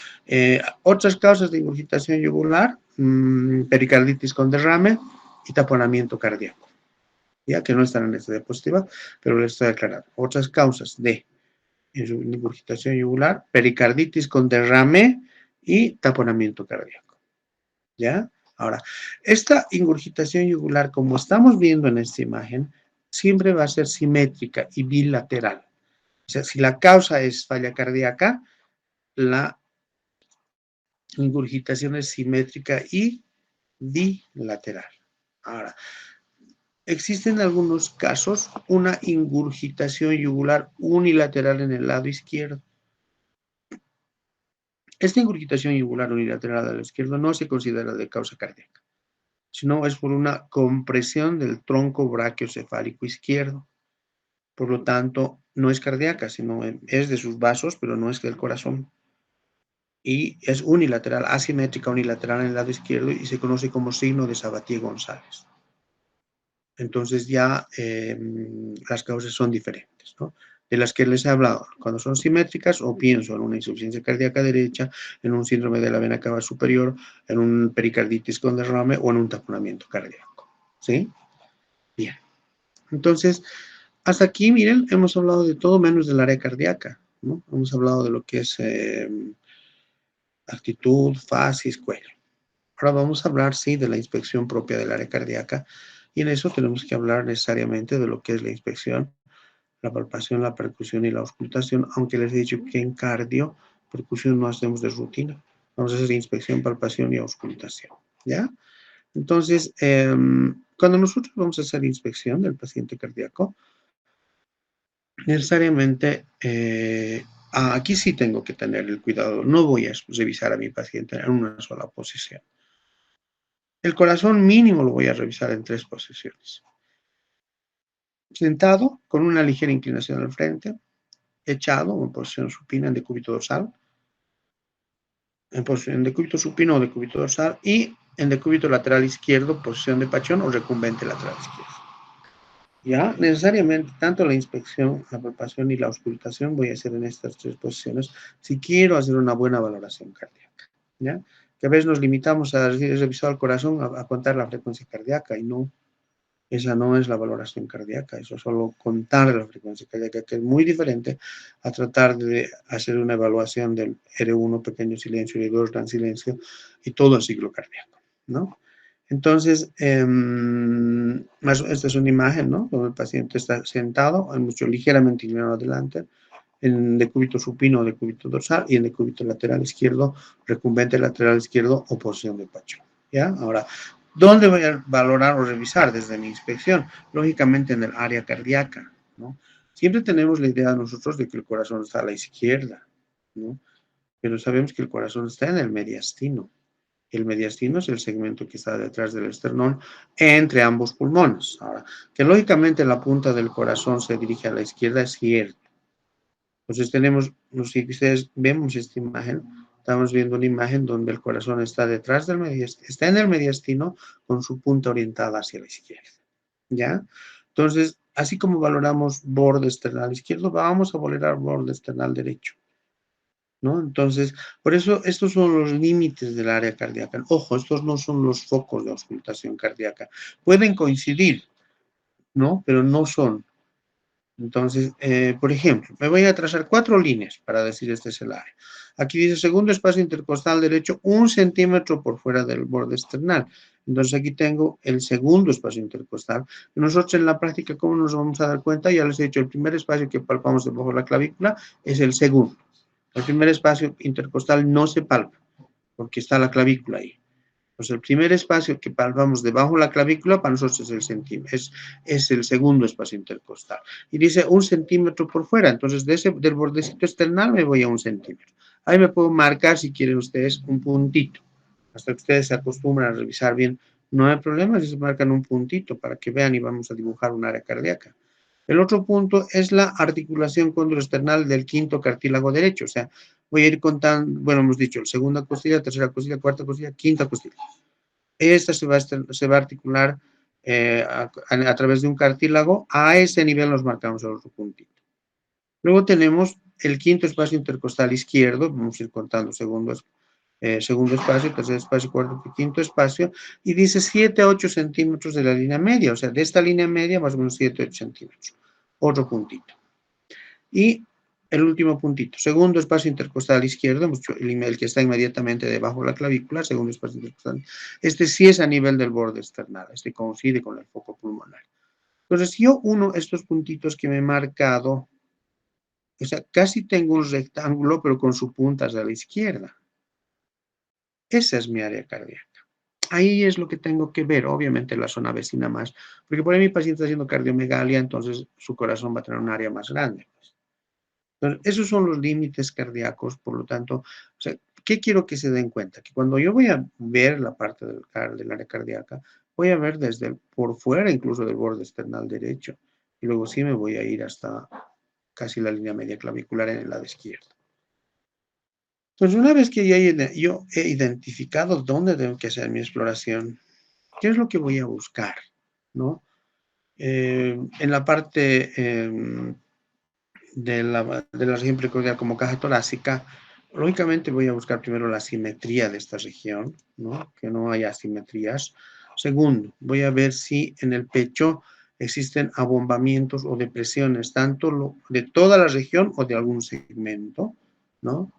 Otras causas de ingurgitación yugular, pericarditis con derrame y taponamiento cardíaco, ya que no están en esta diapositiva, pero les estoy aclarando. Otras causas de ingurgitación yugular, pericarditis con derrame y taponamiento cardíaco, ¿ya? Ahora, esta ingurgitación yugular, como estamos viendo en esta imagen, siempre va a ser simétrica y bilateral. O sea, si la causa es falla cardíaca, la ingurgitación es simétrica y bilateral. Ahora, existen algunos casos una ingurgitación yugular unilateral en el lado izquierdo. Esta ingurgitación yugular unilateral al lado izquierdo no se considera de causa cardíaca, sino es por una compresión del tronco brachiocefálico izquierdo. Por lo tanto, no es cardíaca, sino es de sus vasos, pero no es del corazón. Y es unilateral, asimétrica unilateral en el lado izquierdo y se conoce como signo de Sabatier-González. Entonces ya las causas son diferentes, ¿no? De las que les he hablado, cuando son simétricas, o pienso en una insuficiencia cardíaca derecha, en un síndrome de la vena cava superior, en un pericarditis con derrame o en un taponamiento cardíaco, ¿sí? Bien. Entonces, hasta aquí, miren, hemos hablado de todo menos del área cardíaca, ¿no? Hemos hablado de lo que es actitud, facies, cuello. Ahora vamos a hablar, sí, de la inspección propia del área cardíaca, y en eso tenemos que hablar necesariamente de lo que es la inspección, la palpación, la percusión y la auscultación, aunque les he dicho que en cardio, percusión no hacemos de rutina. Vamos a hacer inspección, palpación y auscultación, ¿ya? Entonces, cuando nosotros vamos a hacer inspección del paciente cardíaco, necesariamente, aquí sí tengo que tener el cuidado, no voy a revisar a mi paciente en una sola posición. El corazón mínimo lo voy a revisar en 3 posiciones. Sentado, con una ligera inclinación al frente, echado o en posición supina en decúbito dorsal, en posición decúbito supino o decúbito dorsal y en decúbito lateral izquierdo, posición de pachón o recumbente lateral izquierdo. Ya, necesariamente, tanto la inspección, la palpación y la auscultación voy a hacer en estas 3 posiciones si quiero hacer una buena valoración cardíaca, ¿ya? Que a veces nos limitamos a revisar el corazón, a contar la frecuencia cardíaca y no, esa no es la valoración cardíaca, eso es solo contar la frecuencia cardíaca, que es muy diferente a tratar de hacer una evaluación del R1, pequeño silencio, R2, gran silencio, y todo el ciclo cardíaco, ¿no? Entonces, esta es una imagen, ¿no? Donde el paciente está sentado, mucho ligeramente inclinado adelante, en decúbito supino o decúbito dorsal, y en decúbito lateral izquierdo, recumbente lateral izquierdo o posición de pachón, ¿ya? Ahora, ¿dónde voy a valorar o revisar desde mi inspección? Lógicamente en el área cardíaca, ¿no? Siempre tenemos la idea nosotros de que el corazón está a la izquierda, ¿no? Pero sabemos que el corazón está en el mediastino. El mediastino es el segmento que está detrás del esternón entre ambos pulmones. Ahora, que lógicamente la punta del corazón se dirige a la izquierda es cierto. Entonces tenemos, si ustedes vemos esta imagen, estamos viendo una imagen donde el corazón está detrás del mediastino, está en el mediastino con su punta orientada hacia la izquierda, ¿ya? Entonces, así como valoramos borde external izquierdo, vamos a valorar borde external derecho, ¿no? Entonces, por eso estos son los límites del área cardíaca. Ojo, estos no son los focos de auscultación cardíaca. Pueden coincidir, ¿no? Pero no son. Entonces, por ejemplo, me voy a trazar 4 líneas para decir este es el área. Aquí dice segundo espacio intercostal derecho, 1 centímetro por fuera del borde external. Entonces aquí tengo el segundo espacio intercostal. Nosotros en la práctica, ¿cómo nos vamos a dar cuenta? Ya les he dicho, el primer espacio que palpamos debajo de la clavícula es el segundo. El primer espacio intercostal no se palpa, porque está la clavícula ahí. Pues el primer espacio que palpamos debajo de la clavícula para nosotros es el centímetro, es el segundo espacio intercostal. Y dice 1 centímetro por fuera, entonces del bordecito external me voy a 1 centímetro. Ahí me puedo marcar, si quieren ustedes, un puntito. Hasta que ustedes se acostumbran a revisar bien, no hay problema si se marcan un puntito para que vean y vamos a dibujar un área cardíaca. El otro punto es la articulación condroesternal del quinto cartílago derecho, o sea, voy a ir contando, bueno, hemos dicho, segunda costilla, tercera costilla, cuarta costilla, quinta costilla. Esta se va a articular a través de un cartílago, a ese nivel nos marcamos el otro puntito. Luego tenemos el quinto espacio intercostal izquierdo, vamos a ir contando segundo espacio, tercer espacio, cuarto y quinto espacio, y dice 7 a 8 centímetros de la línea media, o sea, de esta línea media más o menos 7 a 8 centímetros. Otro puntito. Y el último puntito, segundo espacio intercostal izquierdo, el que está inmediatamente debajo de la clavícula, segundo espacio intercostal. Este sí es a nivel del borde external, este coincide con el foco pulmonar. Entonces, si yo uno estos puntitos que me he marcado, o sea, casi tengo un rectángulo, pero con su punta hacia la izquierda. Esa es mi área cardíaca. Ahí es lo que tengo que ver, obviamente la zona vecina más, porque por ahí mi paciente está haciendo cardiomegalia, entonces su corazón va a tener un área más grande. Entonces, esos son los límites cardíacos, por lo tanto, o sea, ¿qué quiero que se den cuenta? Que cuando yo voy a ver la parte del área cardíaca, voy a ver desde por fuera incluso del borde external derecho, y luego sí me voy a ir hasta casi la línea media clavicular en el lado izquierdo. Entonces, una vez que yo he identificado dónde tengo que hacer mi exploración, ¿qué es lo que voy a buscar? ¿No? En la parte de la región precordial como caja torácica, lógicamente voy a buscar primero la simetría de esta región, ¿no? Que no haya asimetrías. Segundo, voy a ver si en el pecho existen abombamientos o depresiones, tanto de toda la región o de algún segmento, ¿no?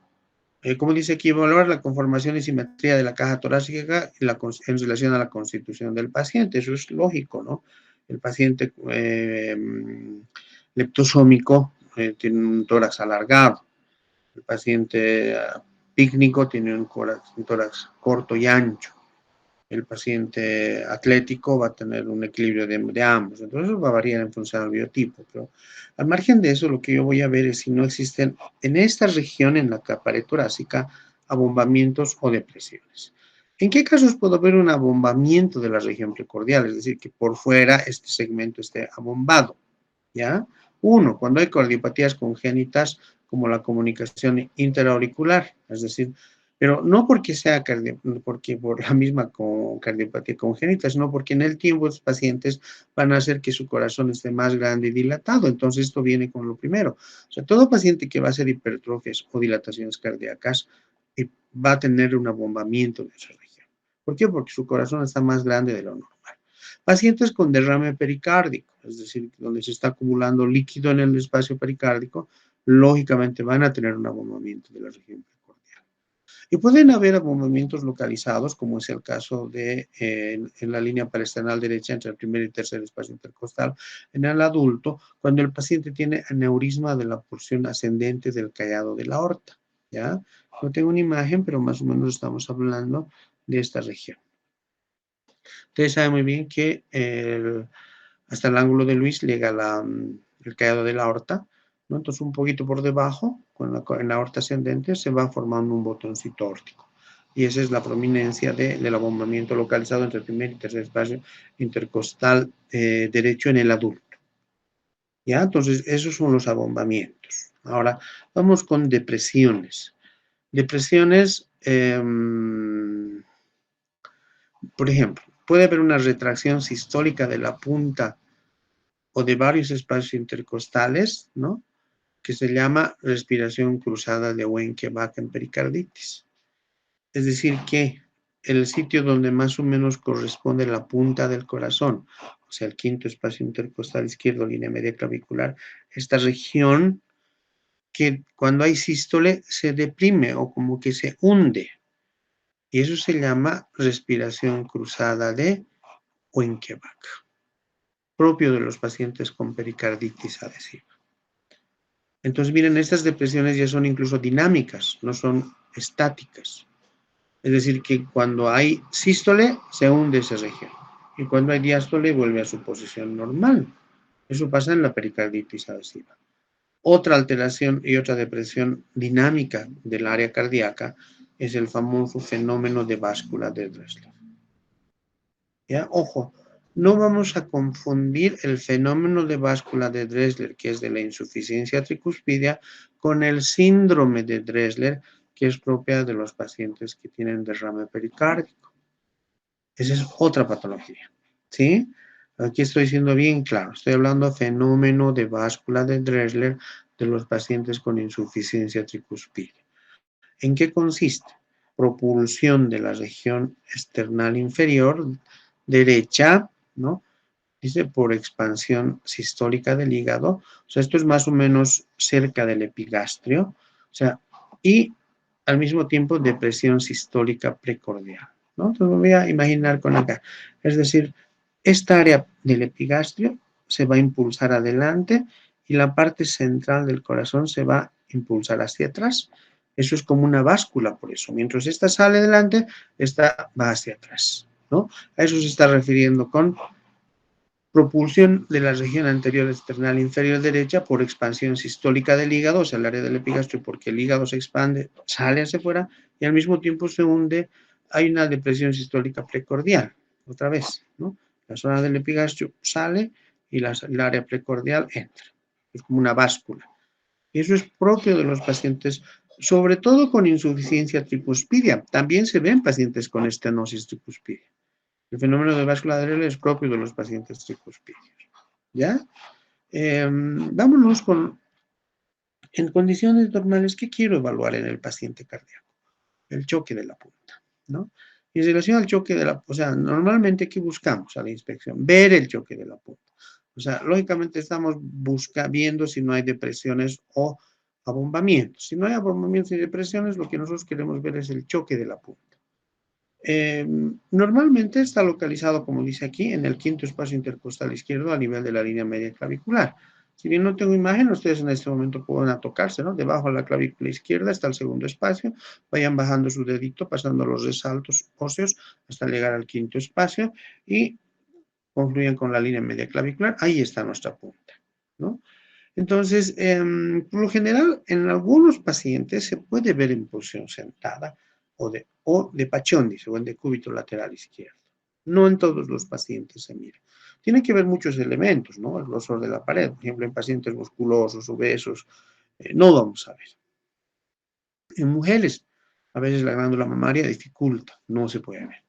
Como dice aquí, evaluar la conformación y simetría de la caja torácica en relación a la constitución del paciente. Eso es lógico, ¿no? El paciente leptosómico tiene un tórax alargado. El paciente pícnico tiene un tórax corto y ancho. El paciente atlético va a tener un equilibrio de ambos. Entonces va a variar en función del biotipo. Pero al margen de eso, lo que yo voy a ver es si no existen en esta región, en la pared torácica, abombamientos o depresiones. ¿En qué casos puedo ver un abombamiento de la región precordial? Es decir, que por fuera este segmento esté abombado. ¿Ya? Uno, cuando hay cardiopatías congénitas como la comunicación interauricular, es decir, pero no porque sea porque por la misma cardiopatía congénita, sino porque en el tiempo los pacientes van a hacer que su corazón esté más grande y dilatado. Entonces, esto viene con lo primero. O sea, todo paciente que va a hacer hipertrofias o dilataciones cardíacas va a tener un abombamiento de esa región. ¿Por qué? Porque su corazón está más grande de lo normal. Pacientes con derrame pericárdico, es decir, donde se está acumulando líquido en el espacio pericárdico, lógicamente van a tener un abombamiento de la región precordial. Y pueden haber abombamientos localizados, como es el caso de en la línea parasternal derecha entre el primer y tercer espacio intercostal en el adulto, cuando el paciente tiene aneurisma de la porción ascendente del callado de la aorta. ¿Ya? No tengo una imagen, pero más o menos estamos hablando de esta región. Ustedes saben muy bien que hasta el ángulo de Luis llega el callado de la aorta, ¿no? Entonces un poquito por debajo, en la aorta ascendente, se va formando un botoncito órtico. Y esa es la prominencia del abombamiento localizado entre el primer y tercer espacio intercostal derecho en el adulto. ¿Ya? Entonces, esos son los abombamientos. Ahora, vamos con depresiones. Depresiones, por ejemplo, puede haber una retracción sistólica de la punta o de varios espacios intercostales, ¿no? Que se llama respiración cruzada de Wenckebach en pericarditis. Es decir, que el sitio donde más o menos corresponde la punta del corazón, o sea, el quinto espacio intercostal izquierdo, línea media clavicular, esta región que cuando hay sístole se deprime o como que se hunde. Y eso se llama respiración cruzada de Wenckebach, propio de los pacientes con pericarditis adhesiva. Entonces, miren, estas depresiones ya son incluso dinámicas, no son estáticas. Es decir, que cuando hay sístole, se hunde esa región. Y cuando hay diástole, vuelve a su posición normal. Eso pasa en la pericarditis adhesiva. Otra alteración y otra depresión dinámica del área cardíaca es el famoso fenómeno de báscula de Dressler. ¿Ya? Ojo, no vamos a confundir el fenómeno de báscula de Dressler, que es de la insuficiencia tricuspidia, con el síndrome de Dressler, que es propia de los pacientes que tienen derrame pericárdico. Esa es otra patología, ¿sí? Aquí estoy siendo bien claro, estoy hablando fenómeno de báscula de Dressler de los pacientes con insuficiencia tricuspidia. ¿En qué consiste? Propulsión de la región esternal inferior derecha, ¿no? Dice por expansión sistólica del hígado, o sea, esto es más o menos cerca del epigastrio, o sea, y al mismo tiempo depresión sistólica precordial, ¿no? Entonces me voy a imaginar con acá, es decir, esta área del epigastrio se va a impulsar adelante y la parte central del corazón se va a impulsar hacia atrás. Eso es como una báscula, por eso. Mientras esta sale adelante, esta va hacia atrás, ¿no? A eso se está refiriendo con propulsión de la región anterior external inferior derecha por expansión sistólica del hígado, o sea, el área del epigastrio, porque el hígado se expande, sale hacia afuera y al mismo tiempo se hunde, hay una depresión sistólica precordial, otra vez, ¿no? La zona del epigastrio sale y el área precordial entra. Es como una báscula. Y eso es propio de los pacientes, sobre todo con insuficiencia tricuspidia. También se ven pacientes con estenosis tricuspidia. El fenómeno de báscula de Dressler es propio de los pacientes tricuspídeos. ¿Ya? Vámonos con, en condiciones normales, ¿qué quiero evaluar en el paciente cardíaco? El choque de la punta, ¿no? Y en relación al choque de la, o sea, normalmente, ¿qué buscamos a la inspección? Ver el choque de la punta. O sea, lógicamente estamos viendo si no hay depresiones o abombamientos. Si no hay abombamientos y depresiones, lo que nosotros queremos ver es el choque de la punta. Normalmente está localizado, como dice aquí, en el quinto espacio intercostal izquierdo a nivel de la línea media clavicular. Si bien no tengo imagen, ustedes en este momento pueden tocarse, ¿no? Debajo de la clavícula izquierda está el segundo espacio, vayan bajando su dedito, pasando los resaltos óseos hasta llegar al quinto espacio y confluyen con la línea media clavicular, ahí está nuestra punta, ¿no? Entonces, por lo general, en algunos pacientes se puede ver en posición sentada o de Paccioni, o en decúbito lateral izquierdo. No en todos los pacientes se mira. Tiene que ver muchos elementos, ¿no? El grosor de la pared, por ejemplo, en pacientes musculosos, obesos, no vamos a ver. En mujeres, a veces la glándula mamaria dificulta, no se puede ver,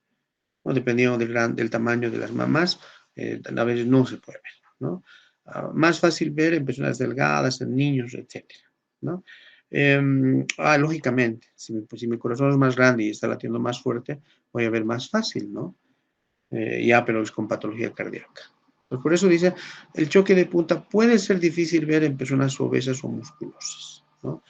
¿no? Dependiendo del tamaño de las mamás, a veces no se puede ver, ¿no? Más fácil ver en personas delgadas, en niños, etcétera, ¿no? Lógicamente, si mi corazón es más grande y está latiendo más fuerte, voy a ver más fácil, ¿no? Ya, pero es con patología cardíaca. Pues por eso dice, el choque de punta puede ser difícil ver en personas obesas o musculosas, ¿no?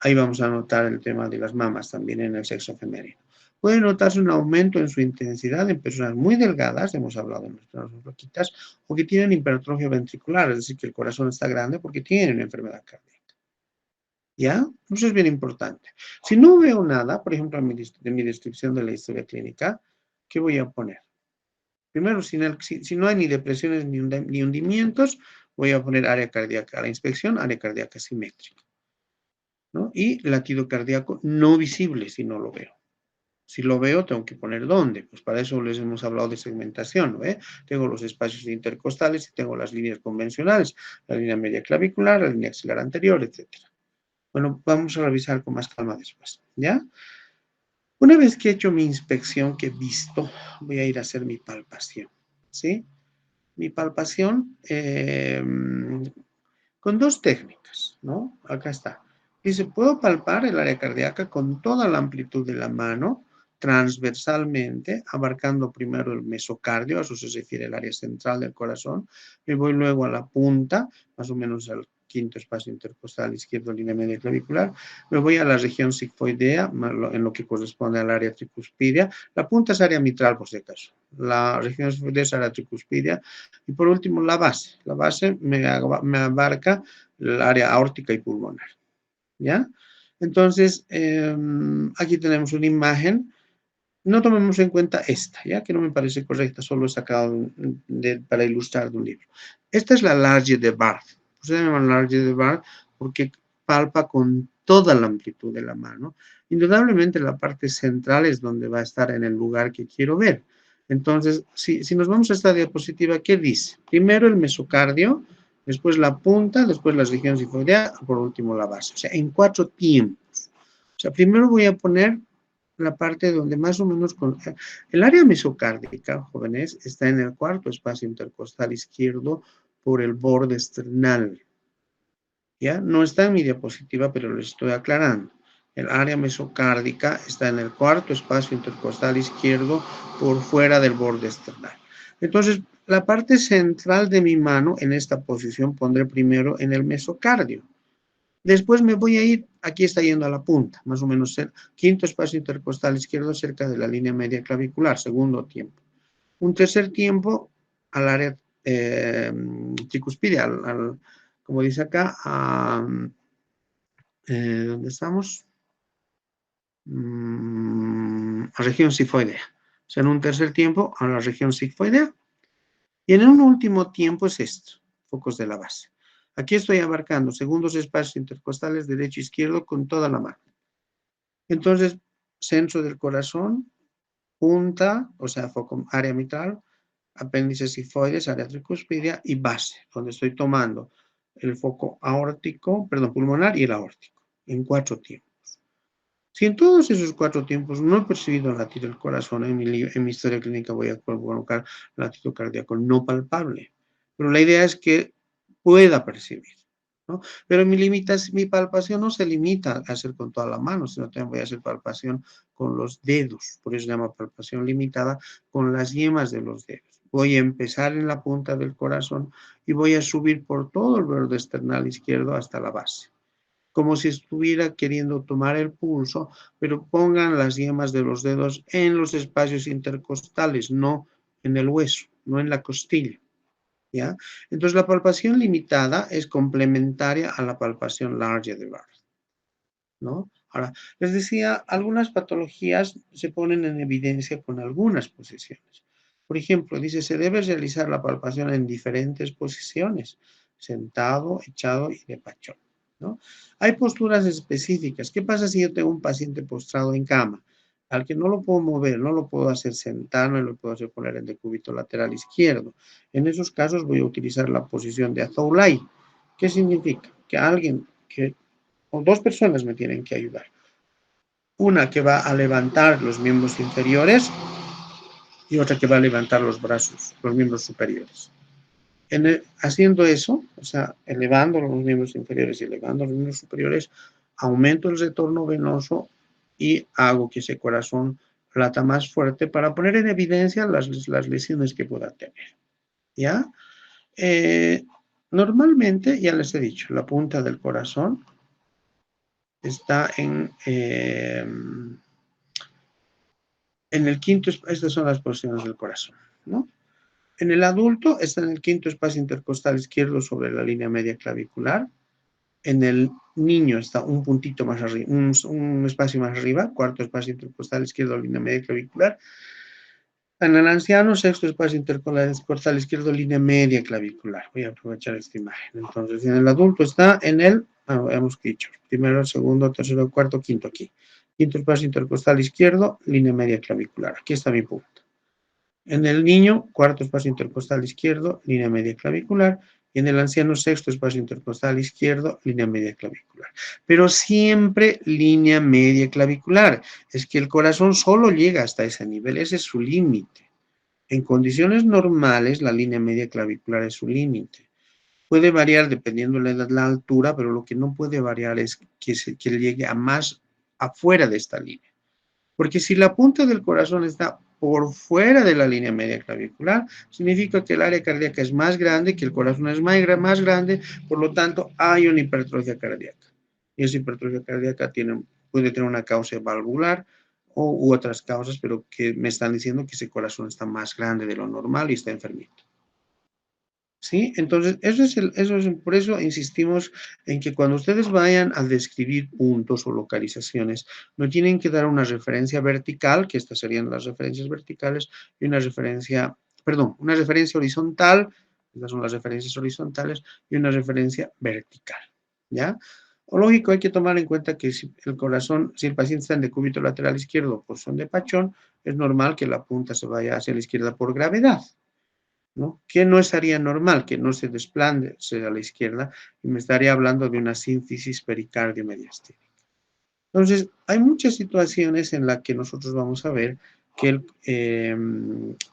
Ahí vamos a notar el tema de las mamas también en el sexo femenino. Puede notarse un aumento en su intensidad en personas muy delgadas, hemos hablado en nuestras roquitas, o que tienen hipertrofia ventricular, es decir, que el corazón está grande porque tienen una enfermedad cardíaca. ¿Ya? Eso es bien importante. Si no veo nada, por ejemplo, en mi descripción de la historia clínica, ¿qué voy a poner? Primero, si no hay ni depresiones ni hundimientos, voy a poner área cardíaca a la inspección, área cardíaca simétrica, ¿no? Y latido cardíaco no visible si no lo veo. Si lo veo, tengo que poner dónde. Pues para eso les hemos hablado de segmentación, ¿no? Tengo los espacios intercostales y tengo las líneas convencionales, la línea media clavicular, la línea axilar anterior, etcétera. Bueno, vamos a revisar con más calma después, ¿ya? Una vez que he hecho mi inspección, que he visto, voy a ir a hacer mi palpación, ¿sí? mi palpación con dos técnicas, ¿no? Acá está. Dice, puedo palpar el área cardíaca con toda la amplitud de la mano, transversalmente, abarcando primero el mesocardio, a eso se refiere el área central del corazón, me voy luego a la punta, más o menos al quinto espacio intercostal izquierdo, línea media clavicular, me voy a la región sigmoidea, en lo que corresponde al área tricuspidia, la punta es área mitral, por si acaso, la región sigmoidea es área tricuspidia, y por último la base me abarca el área aórtica y pulmonar, ¿ya? Entonces, aquí tenemos una imagen. No tomemos en cuenta esta, ya que no me parece correcta, solo he sacado para ilustrar de un libro. Esta es la Large de Barth. Se llama Large de Barth porque palpa con toda la amplitud de la mano. Indudablemente la parte central es donde va a estar en el lugar que quiero ver. Entonces, si nos vamos a esta diapositiva, ¿qué dice? Primero el mesocardio, después la punta, después la región sifoidea, por último la base. O sea, en 4 tiempos. O sea, primero voy a poner la parte donde más o menos el área mesocárdica, jóvenes, está en el cuarto espacio intercostal izquierdo por el borde esternal. ¿Ya? No está en mi diapositiva, pero lo estoy aclarando. El área mesocárdica está en el cuarto espacio intercostal izquierdo por fuera del borde esternal. Entonces, la parte central de mi mano en esta posición pondré primero en el mesocardio. Después me voy a ir, aquí está yendo a la punta, más o menos quinto espacio intercostal izquierdo cerca de la línea media clavicular, segundo tiempo. Un tercer tiempo al área tricuspidia, como dice acá, ¿dónde estamos? A región sigmoidea. O sea, en un tercer tiempo a la región sigmoidea. Y en un último tiempo es esto, focos de la base. Aquí estoy abarcando segundos espacios intercostales derecho e izquierdo con toda la mano. Entonces, centro del corazón, punta, o sea, foco, área mitral, apéndice sifoides, área tricuspidia y base, donde estoy tomando el foco aórtico, perdón, pulmonar y el aórtico, en 4 tiempos. Si en todos esos 4 tiempos no he percibido latir el corazón, en mi historia clínica voy a colocar latido cardíaco no palpable. Pero la idea es que pueda percibir, ¿no? Pero mi palpación no se limita a hacer con toda la mano, sino también voy a hacer palpación con los dedos. Por eso se llama palpación limitada con las yemas de los dedos. Voy a empezar en la punta del corazón y voy a subir por todo el borde esternal izquierdo hasta la base, como si estuviera queriendo tomar el pulso, pero pongan las yemas de los dedos en los espacios intercostales, no en el hueso, no en la costilla, ¿ya? Entonces, la palpación limitada es complementaria a la palpación large de Barth, ¿no? Ahora, les decía, algunas patologías se ponen en evidencia con algunas posiciones. Por ejemplo, dice, se debe realizar la palpación en diferentes posiciones, sentado, echado y de pachón, ¿no? Hay posturas específicas. ¿Qué pasa si yo tengo un paciente postrado en cama, al que no lo puedo mover, no lo puedo hacer sentar, no lo puedo hacer poner en decúbito lateral izquierdo? En esos casos voy a utilizar la posición de Azoulay. ¿Qué significa? Que alguien que o dos personas me tienen que ayudar. Una que va a levantar los miembros inferiores y otra que va a levantar los brazos, los miembros superiores. Haciendo eso, o sea, elevando los miembros inferiores y elevando los miembros superiores, aumento el retorno venoso y hago que ese corazón lata más fuerte para poner en evidencia las lesiones que pueda tener. ¿Ya? Normalmente, ya les he dicho, la punta del corazón está en el quinto, estas son las posiciones del corazón, ¿no? En el adulto está en el quinto espacio intercostal izquierdo sobre la línea media clavicular. En el niño está un puntito más arriba, un espacio más arriba, cuarto espacio intercostal izquierdo, línea media clavicular. En el anciano, sexto espacio intercostal izquierdo, línea media clavicular. Voy a aprovechar esta imagen. Entonces, en el adulto está en el, hemos dicho, primero, segundo, tercero, cuarto, quinto aquí. Quinto espacio intercostal izquierdo, línea media clavicular. Aquí está mi punto. En el niño, cuarto espacio intercostal izquierdo, línea media clavicular. Y en el anciano, sexto espacio intercostal izquierdo, línea media clavicular. Pero siempre línea media clavicular. Es que el corazón solo llega hasta ese nivel, ese es su límite. En condiciones normales, la línea media clavicular es su límite. Puede variar dependiendo de la altura, pero lo que no puede variar es que llegue a más afuera de esta línea. Porque si la punta del corazón está por fuera de la línea media clavicular, significa que el área cardíaca es más grande, que el corazón es más grande, por lo tanto hay una hipertrofia cardíaca. Y esa hipertrofia cardíaca puede tener una causa valvular u otras causas, pero que me están diciendo que ese corazón está más grande de lo normal y está enfermito. ¿Sí? Entonces, por eso insistimos en que cuando ustedes vayan a describir puntos o localizaciones, no tienen que dar una referencia vertical, que estas serían las referencias verticales, y una referencia horizontal, estas son las referencias horizontales, y una referencia vertical, ¿ya? O lógico, hay que tomar en cuenta que si el paciente está en decúbito lateral izquierdo o posición de Pachón, es normal que la punta se vaya hacia la izquierda por gravedad, ¿no? ¿Qué no estaría normal? Que no se desplace a la izquierda y me estaría hablando de una sínfisis pericardio-mediastínica. Entonces, hay muchas situaciones en las que nosotros vamos a ver que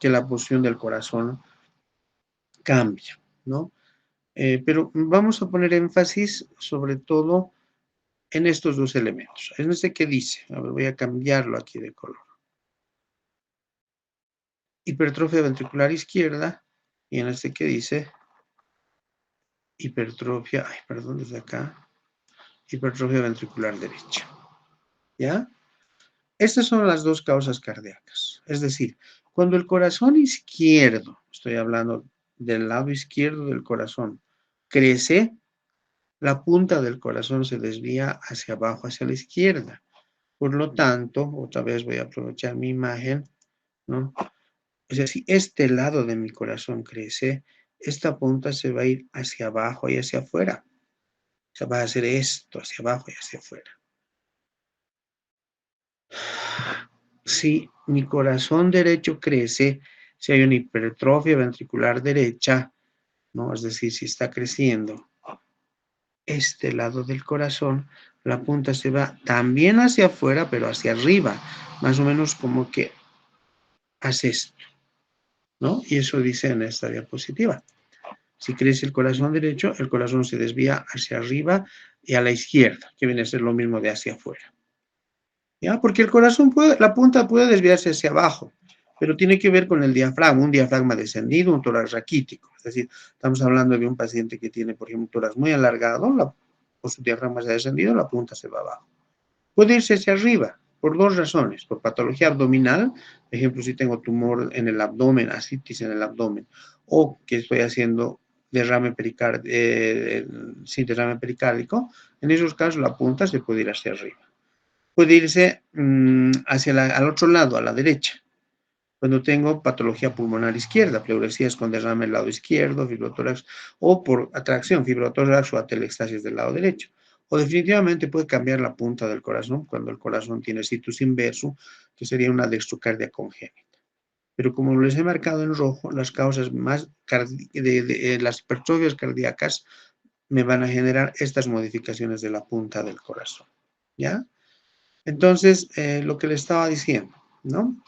la posición del corazón cambia, ¿no? Pero vamos a poner énfasis sobre todo en estos dos elementos. En este que dice, a ver, voy a cambiarlo aquí de color. Hipertrofia ventricular izquierda, y en este que dice hipertrofia, perdón, desde acá, hipertrofia ventricular derecha. ¿Ya? Estas son las dos causas cardíacas. Es decir, cuando el corazón izquierdo, estoy hablando del lado izquierdo del corazón, crece, la punta del corazón se desvía hacia abajo, hacia la izquierda. Por lo tanto, otra vez voy a aprovechar mi imagen, ¿no? O sea, si este lado de mi corazón crece, esta punta se va a ir hacia abajo y hacia afuera. O sea, va a hacer esto, hacia abajo y hacia afuera. Si mi corazón derecho crece, si hay una hipertrofia ventricular derecha, ¿no? Es decir, si está creciendo este lado del corazón, la punta se va también hacia afuera, pero hacia arriba, más o menos como que hace esto, ¿no? Y eso dice en esta diapositiva. Si crece el corazón derecho, el corazón se desvía hacia arriba y a la izquierda, que viene a ser lo mismo de hacia afuera. ¿Ya? Porque la punta puede desviarse hacia abajo, pero tiene que ver con el diafragma, un diafragma descendido, un tórax raquítico. Es decir, estamos hablando de un paciente que tiene, por ejemplo, un tórax muy alargado, o su diafragma se ha descendido, la punta se va abajo. Puede irse hacia arriba, por dos razones. Por patología abdominal, por ejemplo, si tengo tumor en el abdomen, ascitis en el abdomen, o que estoy haciendo derrame pericárdico, en esos casos la punta se puede ir hacia arriba. Puede irse al otro lado, a la derecha. Cuando tengo patología pulmonar izquierda, pleuresías con derrame del lado izquierdo, fibrotórax, o por atracción, fibrotórax o atelectasis del lado derecho. O definitivamente puede cambiar la punta del corazón cuando el corazón tiene situs inverso, que sería una dextrocardia congénita. Pero como les he marcado en rojo, las causas más las hipertrofias cardíacas me van a generar estas modificaciones de la punta del corazón. ¿Ya? Entonces, lo que le estaba diciendo, ¿no?